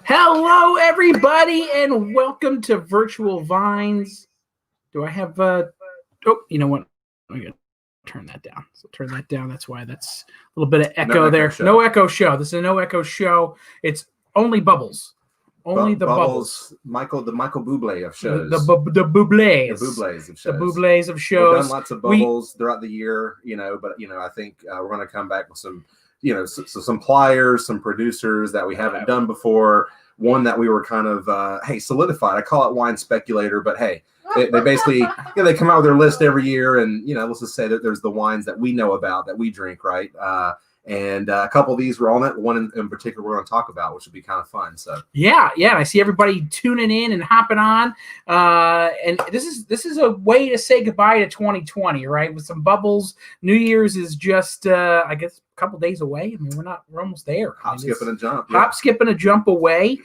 Hello, everybody, and welcome to Virtual Vines. Do I have you know what? I'm going to turn that down. So turn that down. That's why that's a little bit of echo there. No echo show. This is a no echo show. It's only bubbles. Only the bubbles. The Michael Bublé of shows. The Bublés. The Bublés of shows. The Bublés of shows. We've done lots of bubbles throughout the year, but I think we're going to come back with some, some pliers, some producers that we haven't done before. One that we were kind of, solidified. I call it wine speculator, but hey, they basically, they come out with their list every year, and let's just say that there's the wines that we know about that we drink, right? And a couple of these were on it. One in particular we're going to talk about, which would be kind of fun. So yeah, and I see everybody tuning in and hopping on. And this is a way to say goodbye to 2020, right? With some bubbles. New Year's is just I guess a couple days away. I mean, we're almost there. Hop, skip, and a jump. Hop, skip, and a jump away.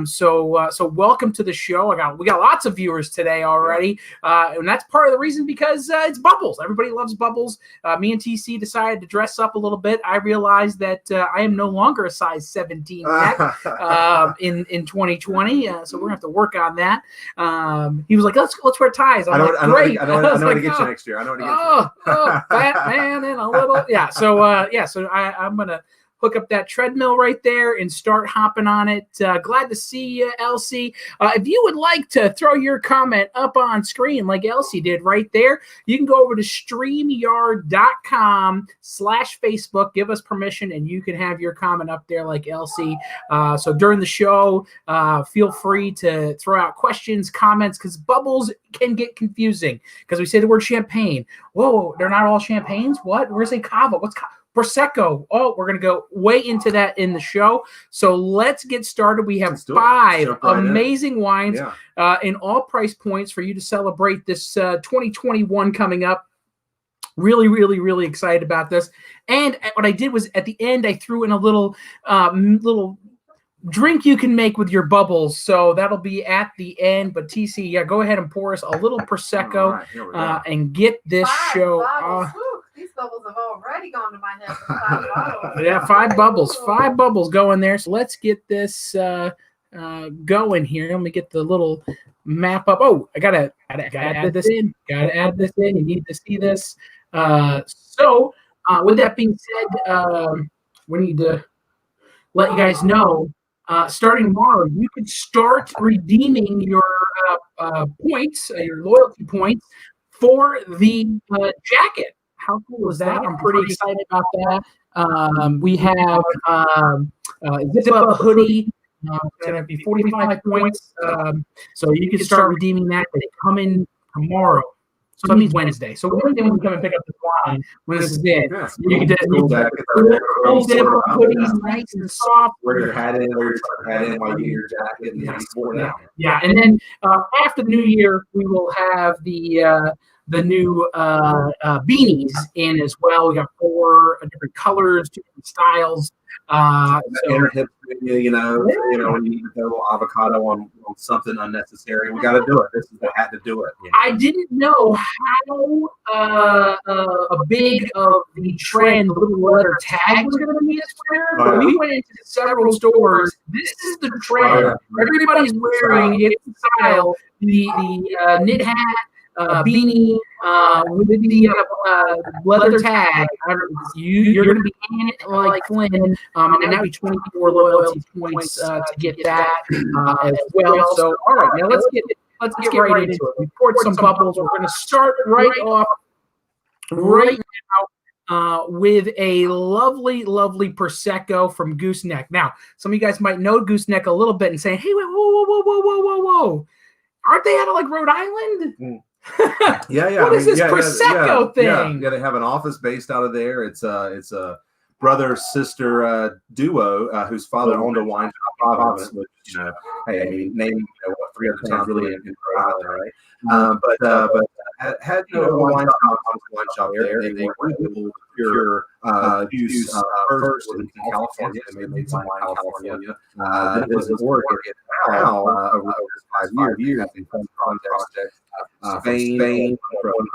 So welcome to the show. We got lots of viewers today already, and that's part of the reason because it's bubbles. Everybody loves bubbles. Me and TC decided to dress up a little bit. I realized that I am no longer a size 17 yet in 2020, so we're gonna have to work on that. He was like, let's wear ties. I know what to get you next year. I know what to get you. Fat man and a little So I'm gonna hook up that treadmill right there and start hopping on it. Glad to see you, Elsie. If you would like to throw your comment up on screen like Elsie did right there, you can go over to StreamYard.com/Facebook. Give us permission, and you can have your comment up there like Elsie. So during the show, feel free to throw out questions, comments, because bubbles can get confusing because we say the word champagne. Whoa, they're not all champagnes? What? We're saying cava. What's cava? Prosecco. Oh, we're going to go way into that in the show. So let's get started. We have 5 amazing wines in all price points for you to celebrate this 2021 coming up. Really, really, really excited about this. And what I did was at the end, I threw in a little drink you can make with your bubbles. So that'll be at the end. But TC, go ahead and pour us a little Prosecco and get this show off. These bubbles have already gone to my head. 5 bottles. Yeah, 5 bubbles. 5 bubbles going there. So let's get this going here. Let me get the little map up. Oh, I gotta add this in. Gotta add this in. You need to see this. So with that being said, we need to let you guys know. Starting tomorrow, you can start redeeming your points, your loyalty points for the jacket. How cool is that? I'm pretty excited about that. We have Zip Up hoodie. It's going to be 45 points. So you can start redeeming that. They come in tomorrow. So that means Wednesday. So Wednesday when you come and pick up this wine, when this is in, you can just cool Zip Up hoodies, nice and soft. Wear your hat in, while you get your jacket, and sport out. Yeah, and then after the new year, we will have the new beanies in as well. We got 4 different colors, 2 different styles. Inner hip, when you need to throw a little avocado on something unnecessary, we got to do it. This is the hat to do it. I didn't know how big of the trend the little letter tag was going to be this winter. But we went into several stores. This is the trend. Everybody's wearing it style. The knit hat. Beanie with the leather tag. You're going to be in it like Flynn, and that'll be 24 loyalty points to get that as well. So, all right, now let's get right into it. We poured some bubbles. We're going to start right now with a lovely, lovely Prosecco from Gooseneck. Now, some of you guys might know Gooseneck a little bit and saying, "Hey, wait, whoa! Aren't they out of like Rhode Island?" What is this Prosecco thing? Yeah, they have an office based out of there. It's a brother-sister duo whose father owned a wine shop. Which, name 3 other towns really in Rhode Island, right? But had a wine shop there. They were able to procure juice first in California. They made some wine in California. Then it was in Oregon. Now, over the 5 years, in some projects, Spain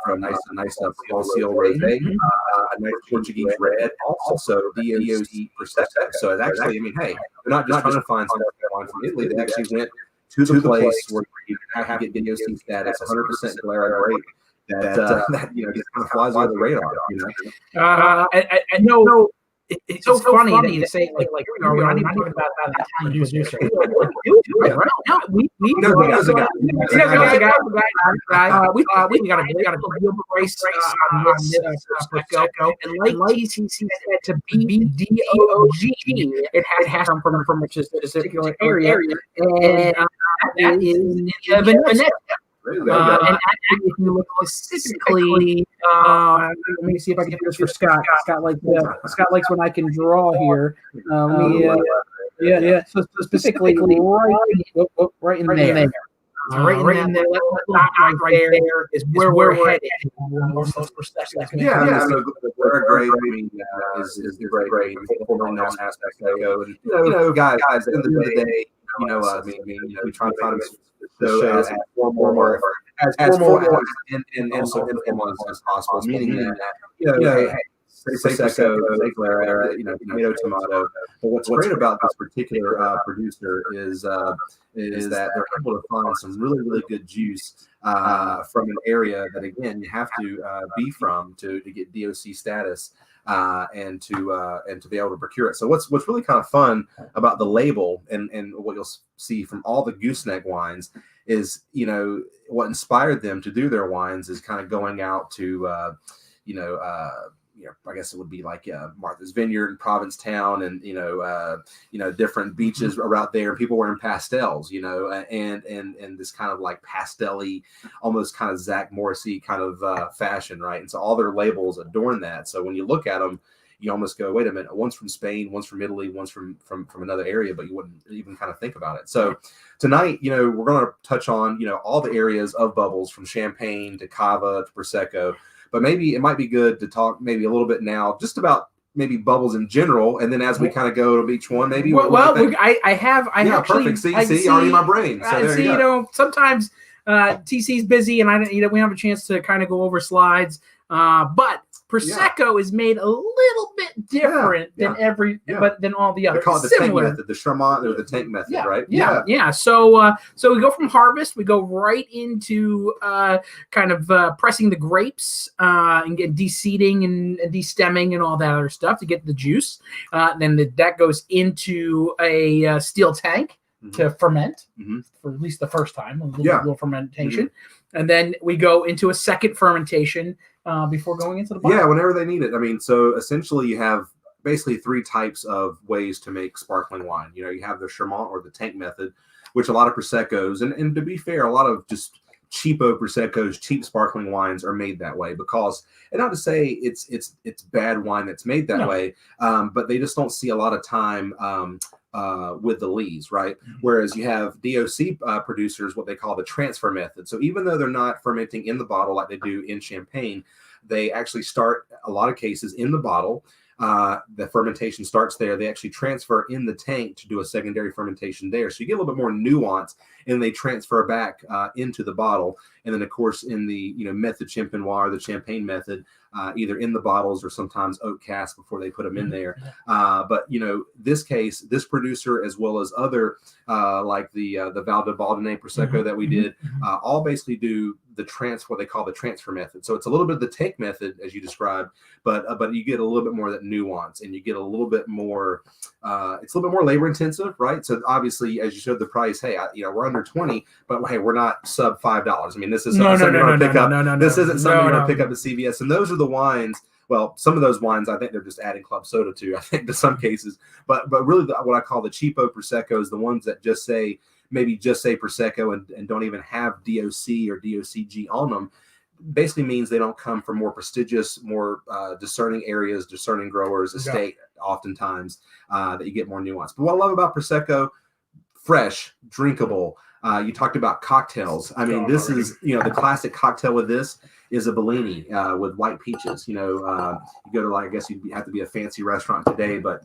from nice Seal Rosé, a nice Portuguese red, also DOC Prosecco. So it's actually, I mean, hey, they're not just trying to find some wine from Italy. They actually went to the place where you have to get DOC status, 100% Glera grape. That just kind of flies under the radar. I know it's so funny that you say like we're not even talking about that Italian producer. We got a real brace on this Prosecco, and like TCC said, to be DOG, it has to come from a particular area, and that is Veneto. And actually, if you look specifically, let me see if I can do this for Scott. Scott likes when I can draw here. So specifically, right in there. Right in there, right there is where we're headed. Yeah, so Glera grape, I mean, is the great aspect of it. And guys, at the end of the day, we try to find so as formal and also informal as possible, meaning that say Prosecco, say Glera, tomato. But what's great about this particular producer is that they're able to find some really good juice from an area that, again, you have to be from to get DOC status. And to be able to procure it. So what's really kind of fun about the label and what you'll see from all the gooseneck wines is, what inspired them to do their wines is kind of going out to, I guess it would be like Martha's Vineyard in Provincetown, and different beaches around there, and people wearing pastels, and this kind of like pastel-y, almost kind of Zach Morrissey kind of fashion, right? And so all their labels adorn that. So when you look at them, you almost go, wait a minute, one's from Spain, one's from Italy, one's from another area, but you wouldn't even kind of think about it. So tonight, we're going to touch on, all the areas of bubbles, from Champagne to Cava to Prosecco. But maybe it might be good to talk maybe a little bit now just about maybe bubbles in general, and then as we kind of go to each one, maybe. I actually, perfect. See, already in my brain. So there you go. Sometimes TC's busy, and we have a chance to kind of go over slides. But Prosecco is made a little bit different than but than all the others. They call it the tank method, the Charmat or the tank method, right? Yeah. So we go from harvest, we go right into kind of pressing the grapes and get deseeding and destemming and all that other stuff to get the juice. Then that goes into a steel tank to ferment for at least the first time, a little fermentation. And then we go into a second fermentation before going into the bottle. Yeah, whenever they need it. I mean, so essentially you have basically three types of ways to make sparkling wine. You have the Charmat or the tank method, which a lot of Proseccos, and to be fair, a lot of just cheapo Proseccos, cheap sparkling wines are made that way because, and not to say it's bad wine that's made that way, but they just don't see a lot of time with the lees, right? Whereas you have DOC producers, what they call the transfer method. So even though they're not fermenting in the bottle like they do in Champagne, they actually start a lot of cases in the bottle. The fermentation starts there. They actually transfer in the tank to do a secondary fermentation there. So you get a little bit more nuance, and they transfer back into the bottle. And then, of course, in the method Champenois or the Champagne method, either in the bottles or sometimes oak cask before they put them in there. But this case, this producer as well as other like the Val de Baldonnet Prosecco that we did, all basically do what they call the transfer method. So it's a little bit of the tank method as you described, but you get a little bit more of that nuance, and you get a little bit more. It's a little bit more labor intensive, right? So obviously, as you showed the price, hey, we're under 20, but hey, we're not sub $5. I mean, this is something you're going to pick up. This isn't something you're going to pick up at CVS, and those are the wines. Well, some of those wines, I think they're just adding club soda to, I think, to some cases. But really, what I call the cheapo Proseccos, the ones that just say Prosecco and don't even have DOC or DOCG on them, basically means they don't come from more prestigious, more discerning areas, discerning growers, estate, oftentimes, that you get more nuance. But what I love about Prosecco, fresh, drinkable, You talked about cocktails. I mean, this is, the classic cocktail with this is a Bellini with white peaches. You go to, like, I guess you'd have to be a fancy restaurant today, but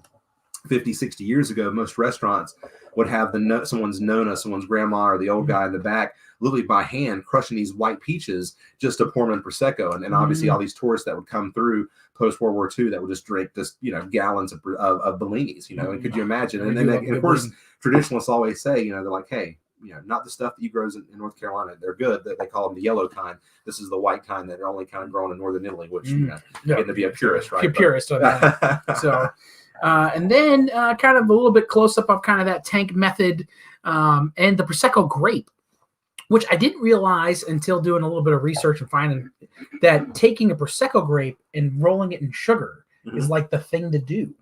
50, 60 years ago, most restaurants would have someone's nonna, someone's grandma, or the old guy in the back, literally by hand, crushing these white peaches just to pour them in Prosecco. And obviously all these tourists that would come through post World War II that would just drink this, gallons of Bellinis, and could you imagine? And then, of course, traditionalists always say, they're like, hey, not the stuff that you grows in North Carolina. They're good. They call them the yellow kind. This is the white kind that are only kind of grown in northern Italy, which, getting to be a purist, right? Purist on that. So... and then kind of a little bit close up of kind of that tank method and the Prosecco grape, which I didn't realize until doing a little bit of research and finding that taking a Prosecco grape and rolling it in sugar is like the thing to do.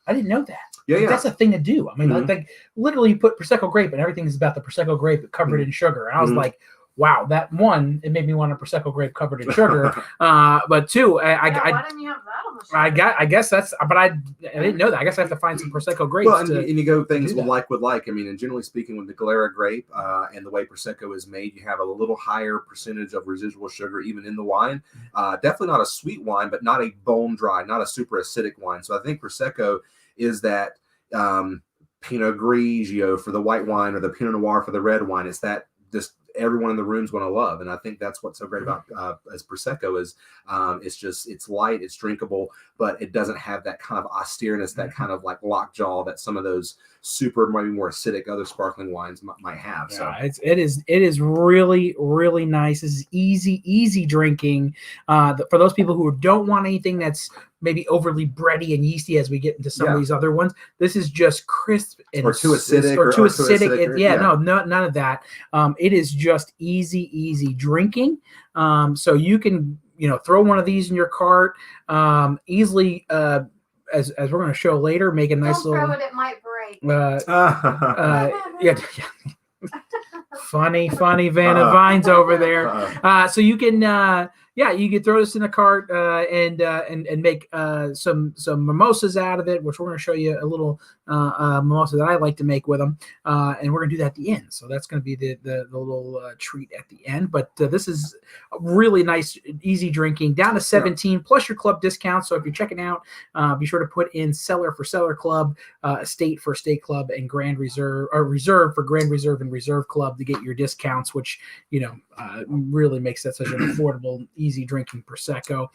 I didn't know that. Yeah. That's a thing to do. I mean, like literally you put Prosecco grape and everything is about the Prosecco grape covered in sugar. And I was like, wow, that one, it made me want a Prosecco grape covered in sugar. But two, why didn't you have that on the show? I guess that's, but I didn't know that. I guess I have to find some Prosecco grapes. Well, and you go things with like. I mean, and generally speaking, with the Galera grape and the way Prosecco is made, you have a little higher percentage of residual sugar even in the wine. Definitely not a sweet wine, but not a bone dry, not a super acidic wine. So I think Prosecco is that Pinot Grigio for the white wine or the Pinot Noir for the red wine. It's that just everyone in the room's going to love. And I think that's what's so great about as Prosecco is it's light, it's drinkable, but it doesn't have that kind of austereness, that kind of like lockjaw that some of those super, maybe more acidic other sparkling wines might have. So it is really, really nice. This is easy drinking. For those people who don't want anything that's maybe overly bready and yeasty as we get into some of these other ones, this is just crisp and or too acidic. No, none of that. It is just easy drinking. So you can, throw one of these in your cart easily. As we're going to show later, make a nice Don't little. throw it, it might break. Yeah. Funny Van of Vines over there. So you can, you can throw this in a cart and make some mimosas out of it, which we're going to show you a little mimosa that I like to make with them, and we're going to do that at the end. So that's going to be the little treat at the end. But this is really nice, easy drinking, down to 17 plus your club discount. So if you're checking out, be sure to put in Cellar for Cellar Club, Estate for Estate Club, and Grand Reserve or Reserve for Grand Reserve and Reserve Club to get your discounts, which really makes that such an affordable, easy drinking Prosecco.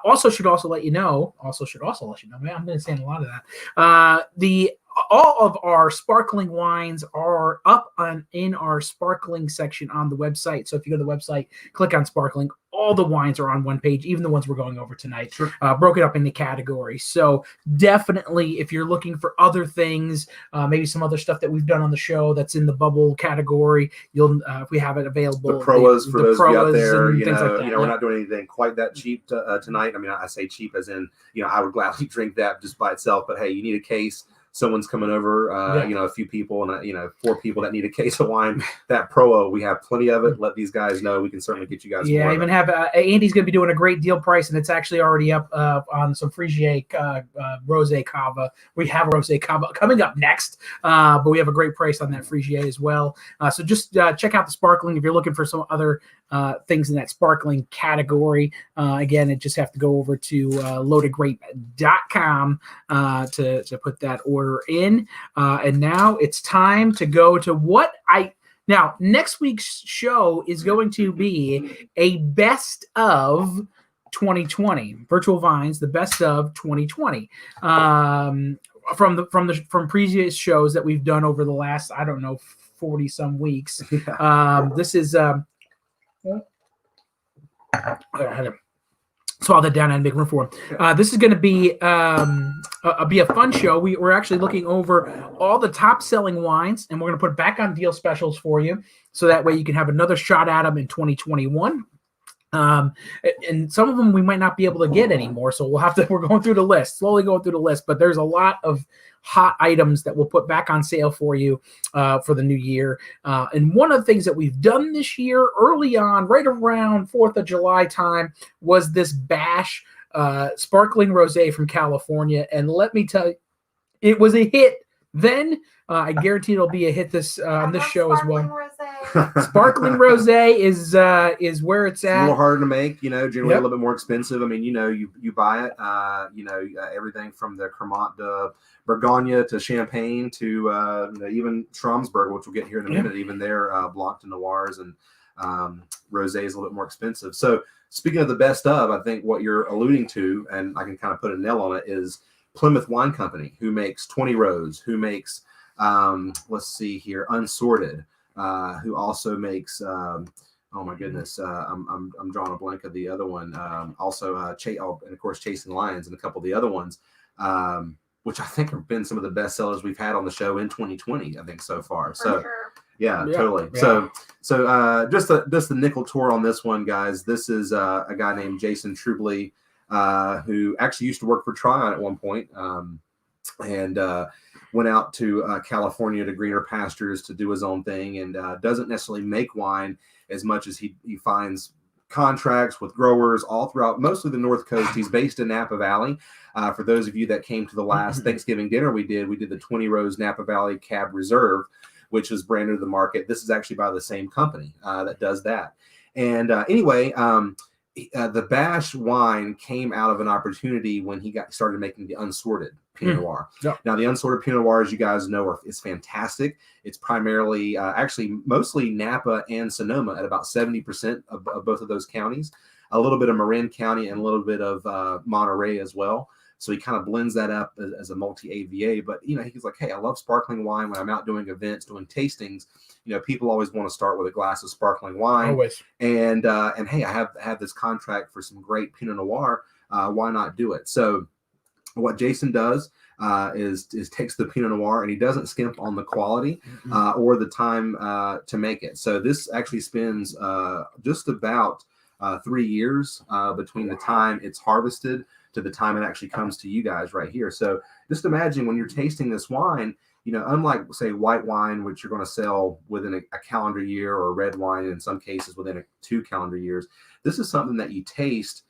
Also should let you know, man, I'm going to say a lot of that. All of our sparkling wines are up in our sparkling section on the website. So if you go to the website, click on sparkling, all the wines are on one page, even the ones we're going over tonight, broken up into categories. So definitely, if you're looking for other things, maybe some other stuff that we've done on the show that's in the bubble category, you'll if we have it available. The Proas for those of you out there, we're not doing anything quite that cheap tonight. I mean, I say cheap as in, I would gladly drink that just by itself. But hey, you need a case. Someone's coming over, a few people and, 4 people that need a case of wine. That Proa, we have plenty of it. Let these guys know. We can certainly get you guys. Yeah, I even have Andy's going to be doing a great deal price, and it's actually already up on some Frigier Rosé Cava. We have a Rosé Cava coming up next, but we have a great price on that Frigier as well. So just check out the sparkling if you're looking for some other things in that sparkling category. Again, it just have to go over to loadedgrape.com to put that order in. And now it's time to go to now next week's show is going to be a best of 2020 Virtual Vines, the best of 2020 from previous shows that we've done over the last 40 some weeks. This is I had to swallow that down and make room for him. This is going to be a fun show. We're actually looking over all the top selling wines, and we're going to put it back on deal specials for you, so that way you can have another shot at them in 2021. And some of them we might not be able to get anymore, so we're going through the list, slowly going through the list, but there's a lot of hot items that we'll put back on sale for you for the new year. And one of the things that we've done this year early on, right around 4th of July time, was this Bash sparkling rosé from California. And let me tell you, it was a hit then I guarantee it'll be a hit on this show as well. Rosé. Sparkling rosé is where it's It's a little at. harder to make, generally Yep. a little bit more expensive. I mean, you buy it, everything from the Cremant de Bourgogne to Champagne to even Stromsburg, which we'll get here in a minute. Even their Blanc de Noirs and rosé is a little bit more expensive. So speaking of the best of, I think what you're alluding to, and I can kind of put a nail on it, is Plymouth Wine Company, who makes 20 Rows, who makes let's see here, Unsorted, who also makes oh my goodness, I'm drawing a blank of the other one. And of course Chasing Lions and a couple of the other ones, which I think have been some of the best sellers we've had on the show in 2020. I think so far. For sure. Yeah, totally. Yeah. So just the nickel tour on this one, guys. This is a guy named Jason Trubley, who actually used to work for Tryon at one point, and went out to California to greener pastures to do his own thing, and doesn't necessarily make wine as much as he finds contracts with growers all throughout mostly the North Coast. He's based in Napa Valley. For those of you that came to the last Thanksgiving dinner we did the 20 Rows Napa Valley Cab Reserve, which is brand new to the market. This is actually by the same company that does that. And anyway, the Bash wine came out of an opportunity when he started making the Unsorted Pinot Noir. Yep. Now, the Unsorted Pinot Noir, as you guys know, is fantastic. It's primarily, actually, mostly Napa and Sonoma at about 70% of both of those counties. A little bit of Marin County and a little bit of Monterey as well. So he kind of blends that up as a multi-AVA. But, he's like, hey, I love sparkling wine. When I'm out doing events, doing tastings, people always want to start with a glass of sparkling wine. Always. And hey, I have this contract for some great Pinot Noir. Why not do it? So what Jason does is takes the Pinot Noir, and he doesn't skimp on the quality or the time to make it. So this actually spends just about 3 years between the time it's harvested to the time it actually comes to you guys right here. So just imagine when you're tasting this wine, unlike, say, white wine, which you're going to sell within a calendar year, or red wine in some cases within 2 calendar years, this is something that you taste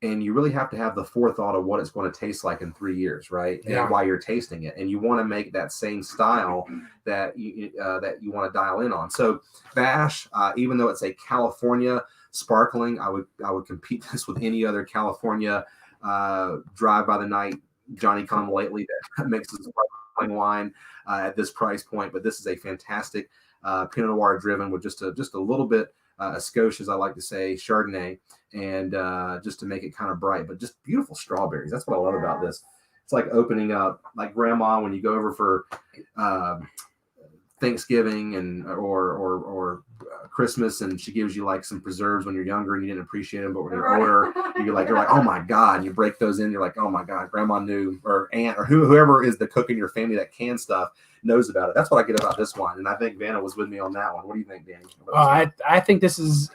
and you really have to have the forethought of what it's going to taste like in 3 years, right? Yeah. And while you're tasting it, and you want to make that same style that you want to dial in on. So Bash, even though it's a California sparkling, I would compete this with any other California drive by the night Johnny Come Lately that makes a sparkling wine at this price point. But this is a fantastic Pinot Noir driven with just a little bit a Scotch, as I like to say, Chardonnay, and just to make it kind of bright, but just beautiful strawberries. That's what I love about this. It's like opening up, like grandma when you go over for Thanksgiving and or Christmas, and she gives you like some preserves when you're younger and you didn't appreciate them, but when you're older, you're like, oh my God, and you break those in, you're like, oh my God, grandma knew, or aunt, or whoever is the cook in your family that can stuff knows about it. That's what I get about this one, and I think Vanna was with me on that one. What do you think, Danny? I think this has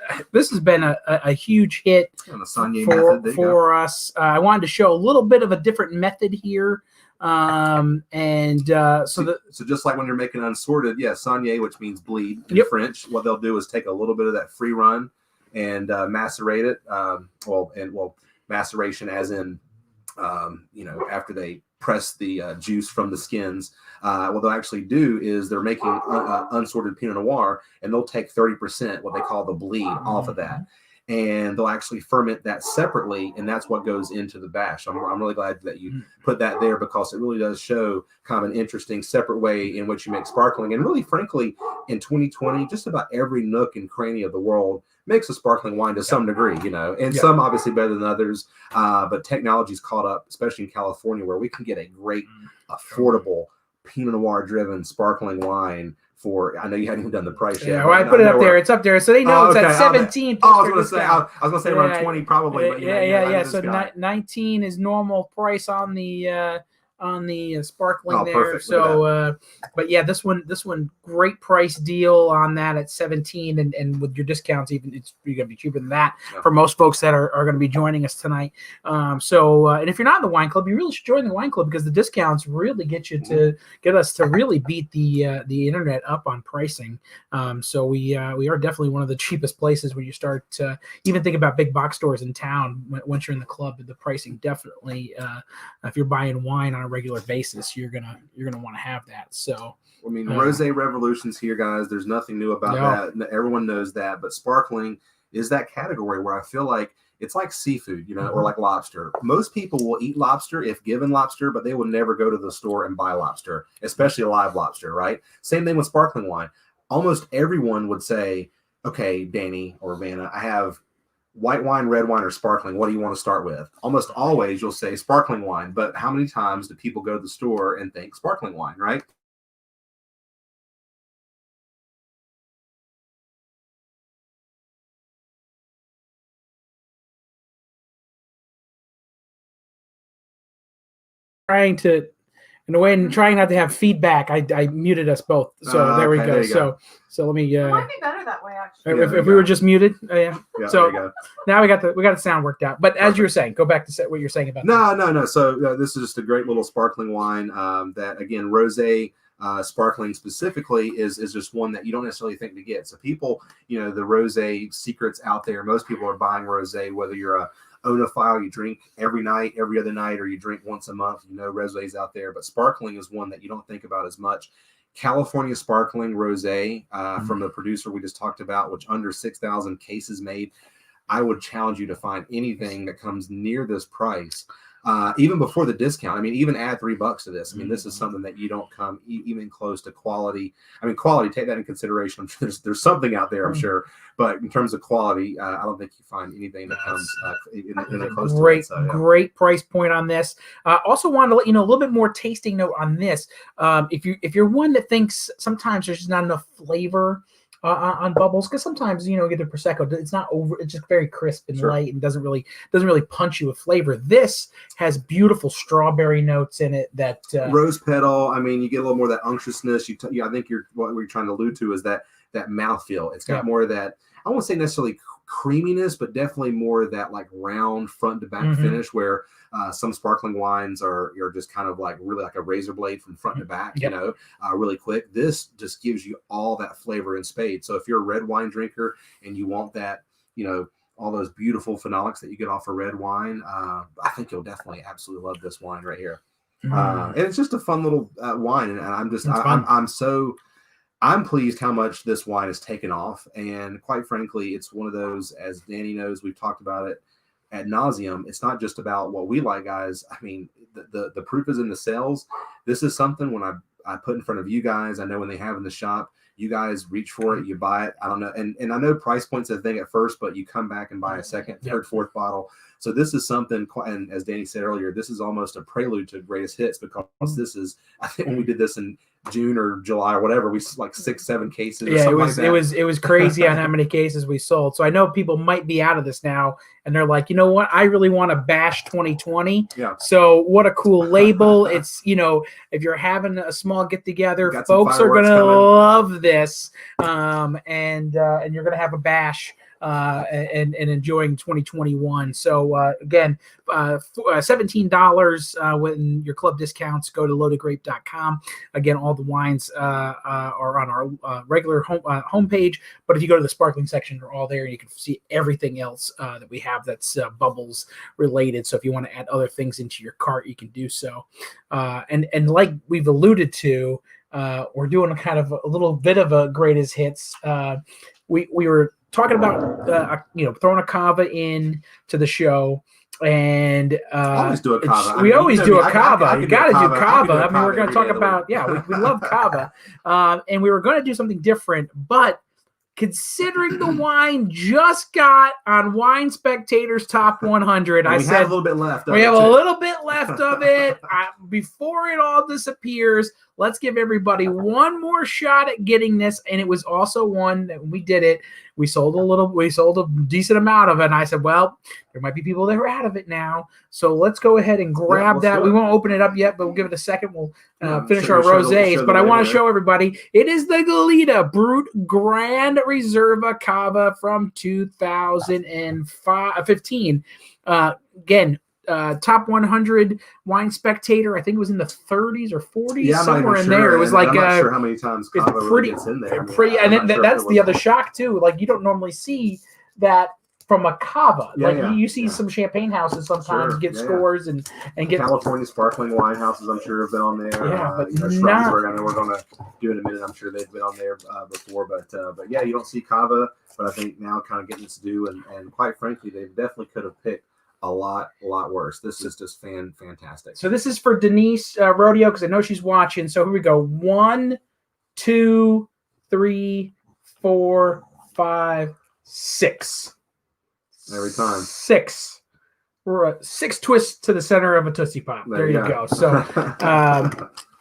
been a huge hit on the Saunier method for us. I wanted to show a little bit of a different method here. So just like when you're making Unsorted, Saunier, which means bleed in French, what they'll do is take a little bit of that free run and macerate it. Maceration as in, after they press the juice from the skins. What they'll actually do is they're making Unsorted Pinot Noir, and they'll take 30%, what they call the bleed, off of that. And they'll actually ferment that separately, and that's what goes into the Bash. I'm really glad that you put that there, because it really does show kind of an interesting separate way in which you make sparkling. And really, frankly, in 2020, just about every nook and cranny of the world makes a sparkling wine to some degree, and some obviously better than others. But technology's caught up, especially in California, where we can get a great, affordable Pinot Noir driven sparkling wine. I know you hadn't even done the price yet. Yeah, well, I put it up there. It's up there, so they know it's at 17. I was going to say around 20 probably. But yeah. So 19 is normal price on the sparkling there. Perfect. So, but yeah, this one, great price deal on that at 17, and with your discounts, even you're gonna be cheaper than that for most folks that are going to be joining us tonight. And if you're not in the wine club, you really should join the wine club, because the discounts really get us to really beat the internet up on pricing. So we are definitely one of the cheapest places when you start to even think about big box stores in town. Once you're in the club, the pricing definitely, if you're buying wine on a regular basis, you're gonna want to have that. So I mean, rosé revolution's here, guys. There's nothing new about that. Everyone knows that. But sparkling is that category where I feel like it's like seafood, or like lobster. Most people will eat lobster if given lobster, but they will never go to the store and buy lobster, especially a live lobster, right? Same thing with sparkling wine. Almost everyone would say, okay, Danny or Vanna, I have white wine, red wine, or sparkling. What do you want to start with? Almost always you'll say sparkling wine, but how many times do people go to the store and think sparkling wine, right? Trying to, in a way, and trying not to have feedback, I muted us both. So there we go. So let me. It might be better that way, actually. If we were just muted, yeah. So now we got the sound worked out. But as you were saying, go back to what you're saying about. No. So this is just a great little sparkling wine that, again, rosé sparkling specifically is just one that you don't necessarily think to get. So people, the rosé secrets out there. Most people are buying rosé, whether you're a oenophile, you drink every night, every other night, or you drink once a month. Rosés out there, but sparkling is one that you don't think about as much. California Sparkling Rosé from the producer we just talked about, which under 6,000 cases made. I would challenge you to find anything that comes near this price, even before the discount. I mean, even add $3 to this. I mean, this is something that you don't come even close to quality. I mean, quality, take that in consideration. I'm sure there's something out there, I'm sure. But in terms of quality, I don't think you find anything that comes in close to it. So, great price point on this. Also wanted to let you know a little bit more tasting note on this. If you're one that thinks sometimes there's just not enough flavor on bubbles, because sometimes you get the prosecco, it's not over, it's just very crisp and light and doesn't really punch you with flavor. This has beautiful strawberry notes in it, that rose petal. I mean, you get a little more of that unctuousness. I think what we're trying to allude to is that mouthfeel. It's got more of that, I won't say necessarily creaminess, but definitely more of that like round front to back finish, where some sparkling wines are just kind of like really like a razor blade from front to back, really quick. This just gives you all that flavor in spades. So if you're a red wine drinker and you want that, all those beautiful phenolics that you get off a red wine, I think you'll definitely absolutely love this wine right here. And it's just a fun little wine, and I'm pleased how much this wine has taken off. And quite frankly, it's one of those, as Danny knows, we've talked about it ad nauseum. It's not just about what we like, guys. I mean, the proof is in the sales. This is something when I put in front of you guys, I know when they have in the shop, you guys reach for it, you buy it. I don't know. And I know price point's a thing at first, but you come back and buy a second, third, fourth bottle. So this is something, and as Danny said earlier, this is almost a prelude to greatest hits, because this is, I think when we did this in June or July or whatever, we like 6-7 cases. Yeah, it was crazy on how many cases we sold. So I know people might be out of this now, and they're like, you know what? I really want to bash 2020. Yeah. So what a cool label! It's if you're having a small get together, folks are gonna love this, and you're gonna have a bash. And enjoying 2021. So again, $17 when your club discounts. Go to loadedgrape.com. Again, all the wines are on our regular homepage, but if you go to the sparkling section, they're all there, and you can see everything else that we have that's bubbles related. So if you want to add other things into your cart, you can do so. And like we've alluded to, we're doing a kind of a little bit of a greatest hits. We were talking about throwing a cava in to the show, and always do a cava. We always do a cava. You got to do cava. I mean, we're going to talk about we love cava, and we were going to do something different, but considering the wine just got on Wine Spectator's Top 100, I said have a little bit left. We have a little bit left of it. Before it all disappears, let's give everybody one more shot at getting this. And it was also one that when we did it, we sold a decent amount of it. And I said, well, there might be people that are out of it now. So let's go ahead and grab that. We won't open it up yet, but we'll give it a second. We'll finish our rosés. But I want to show everybody, it is the Goleta Brut Grand Reserva Cava from 2015. Again, top 100 Wine Spectator. I think it was in the 30s or 40s, somewhere in there. It was like I'm not sure how many times Cava really gets in there. And then that's the other shock too. Like you don't normally see that from a cava. Yeah, Like yeah, you see yeah. some champagne houses sometimes Sure, get yeah, yeah. scores and get California sparkling wine houses, I'm sure have been on there. Yeah, but Strasbourg, I know we're going to do in a minute. I'm sure they've been on there before, but yeah, you don't see cava. But I think now kind of getting its due, and quite frankly, they definitely could have picked a lot worse. This is just fantastic. So this is for Denise Rodeo because I know she's watching. So here we go. 1, 2, 3, 4, 5, 6. Every time. 6. We're 6 twists to the center of a Tootsie Pop. There you go. So,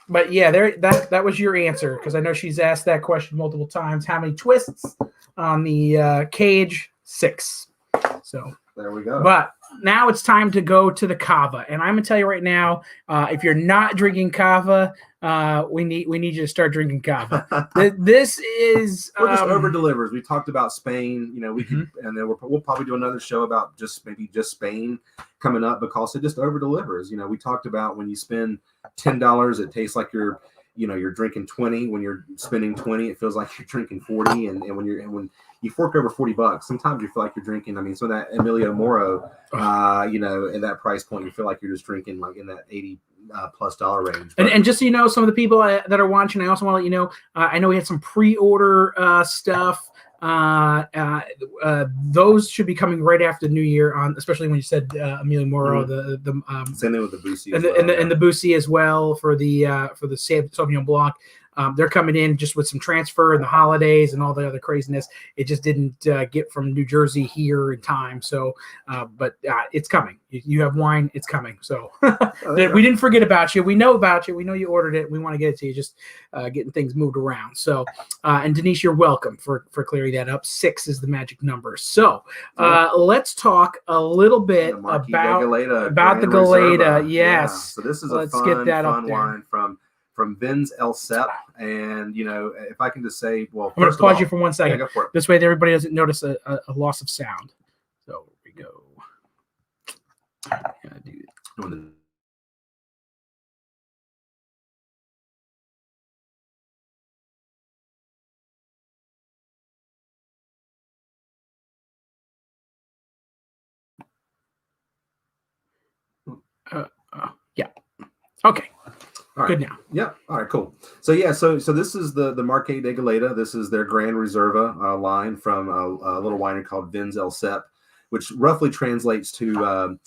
but yeah, that was your answer because I know she's asked that question multiple times. How many twists on the cage? 6. So there we go. But now it's time to go to the cava, and I'm gonna tell you right now, if you're not drinking cava, we need you to start drinking cava. This is we're just over delivers. We talked about Spain, we Mm-hmm. could, and then we'll probably do another show about just Spain coming up because it just over delivers. We talked about when you spend $10, it tastes like you're drinking 20. When you're spending 20, it feels like you're drinking 40. And when you fork over $40, sometimes you feel like you're drinking. I mean, so that Emilio Moro, at that price point, you feel like you're just drinking like in that $80 plus range. And just so you know, some of the people that are watching, I also want to let you know, I know we had some pre-order stuff. Those should be coming right after the New Year on, especially when you said Emilio Moro, the same thing with the Boosie and the Boosie as well for the Sauvignon Blanc. They're coming in just with some transfer and the holidays and all the other craziness. It just didn't get from New Jersey here in time. So, but it's coming. You have wine. It's coming. So we didn't forget about you. We know about you. We know you ordered it. We want to get it to you. Just getting things moved around. So, and Denise, you're welcome for clearing that up. 6 is the magic number. So let's talk a little bit about the Galeta. Yes. Yeah. So this is let's fun get that up there. wine from Vins El Cep. And, if I can just say, well, I'm going to pause you for 1 second. Yeah, go for it. This way everybody doesn't notice a loss of sound. So here we go. Gotta do it. Yeah. Okay. All right. Good now. Yep. All right, cool. So yeah, so this is the Marque de Galeta. This is their Grand Reserva line from a little winery called Vins El Cep, which roughly translates to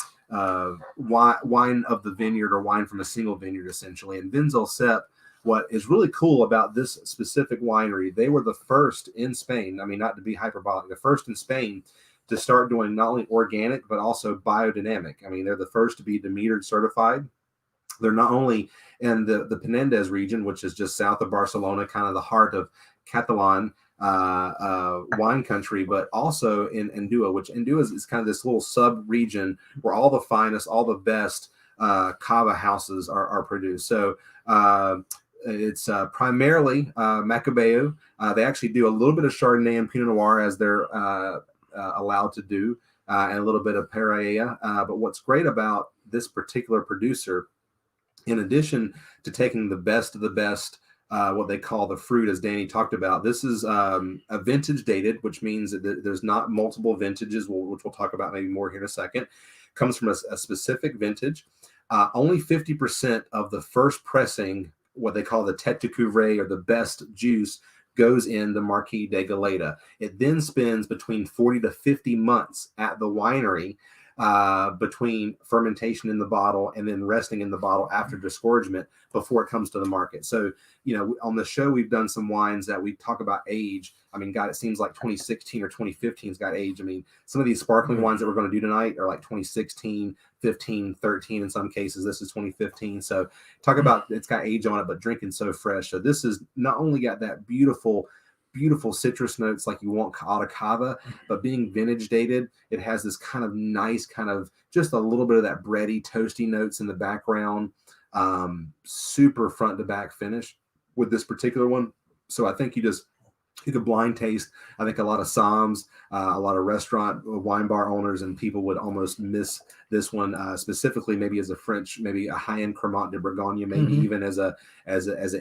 wine of the vineyard or wine from a single vineyard, essentially. And Vins El Cep, what is really cool about this specific winery, they were the first in Spain. I mean, not to be hyperbolic, the first in Spain to start doing not only organic but also biodynamic. I mean, they're the first to be Demeter certified. They're not only in the Penedès region, which is just south of Barcelona, kind of the heart of Catalan wine country, but also in Andúa, which Andúa is kind of this little sub-region where all the finest, all the best cava houses are produced. So it's primarily Macabeo. They actually do a little bit of Chardonnay and Pinot Noir as they're allowed to do, and a little bit of Paella. But what's great about this particular producer, in addition to taking the best of the best, what they call the fruit, as Danny talked about, this is a vintage dated, which means that there's not multiple vintages, which we'll talk about maybe more here in a second. Comes from a specific vintage. Only 50% of the first pressing, what they call the tête de cuvée or the best juice, goes in the Marque de Galeta. It then spends between 40 to 50 months at the winery between fermentation in the bottle and then resting in the bottle after disgorgement before it comes to the market. So, on the show, we've done some wines that we talk about age. I mean, God, it seems like 2016 or 2015's got age. I mean, some of these sparkling wines that we're going to do tonight are like 2016, 15, 13 in some cases. This is 2015. So talk about it's got age on it, but drinking so fresh. So this is not only got that beautiful citrus notes like you want out of cava, but being vintage dated, it has this kind of nice, kind of just a little bit of that bready, toasty notes in the background. Super front to back finish with this particular one. So I think you just you could blind taste. I think a lot of somms, a lot of restaurant, wine bar owners, and people would almost miss this one specifically, maybe as a French, maybe a high-end Cremant de Bourgogne, maybe even as an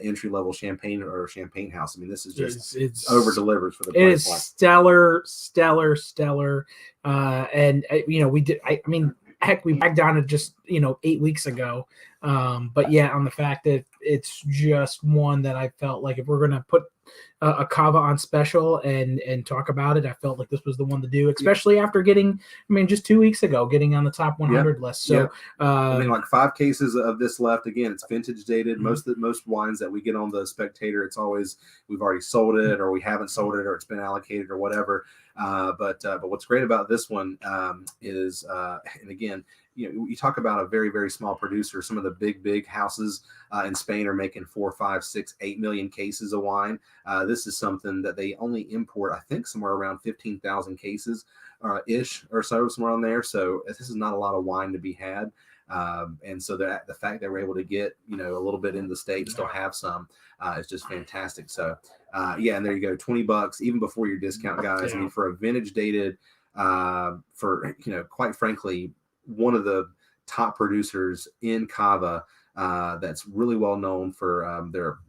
entry-level champagne or champagne house. I mean, this is just it's over delivers for the price. It is stellar. And we did. I mean, heck, we backed down to just 8 weeks ago. But yeah, on the fact that it's just one that I felt like if we're gonna put a Cava on special and talk about it, I felt like this was the one to do, especially after getting, just 2 weeks ago, getting on the top 100 list. So like 5 cases of this left. Again, it's vintage dated. Most wines that we get on the Spectator, it's always we've already sold it or we haven't sold it or it's been allocated or whatever. But what's great about this one is, and again, you talk about a very, very small producer. Some of the big houses in Spain are making 4, 5, 6, 8 million cases of wine. This is something that they only import, I think, somewhere around 15,000 cases ish or so, somewhere on there. So this is not a lot of wine to be had. And so the fact that we're able to get, a little bit in the state, still have some, is just fantastic. So, and there you go, $20 even before your discount, guys. I mean, for a vintage dated, quite frankly, one of the top producers in Cava, that's really well known for their,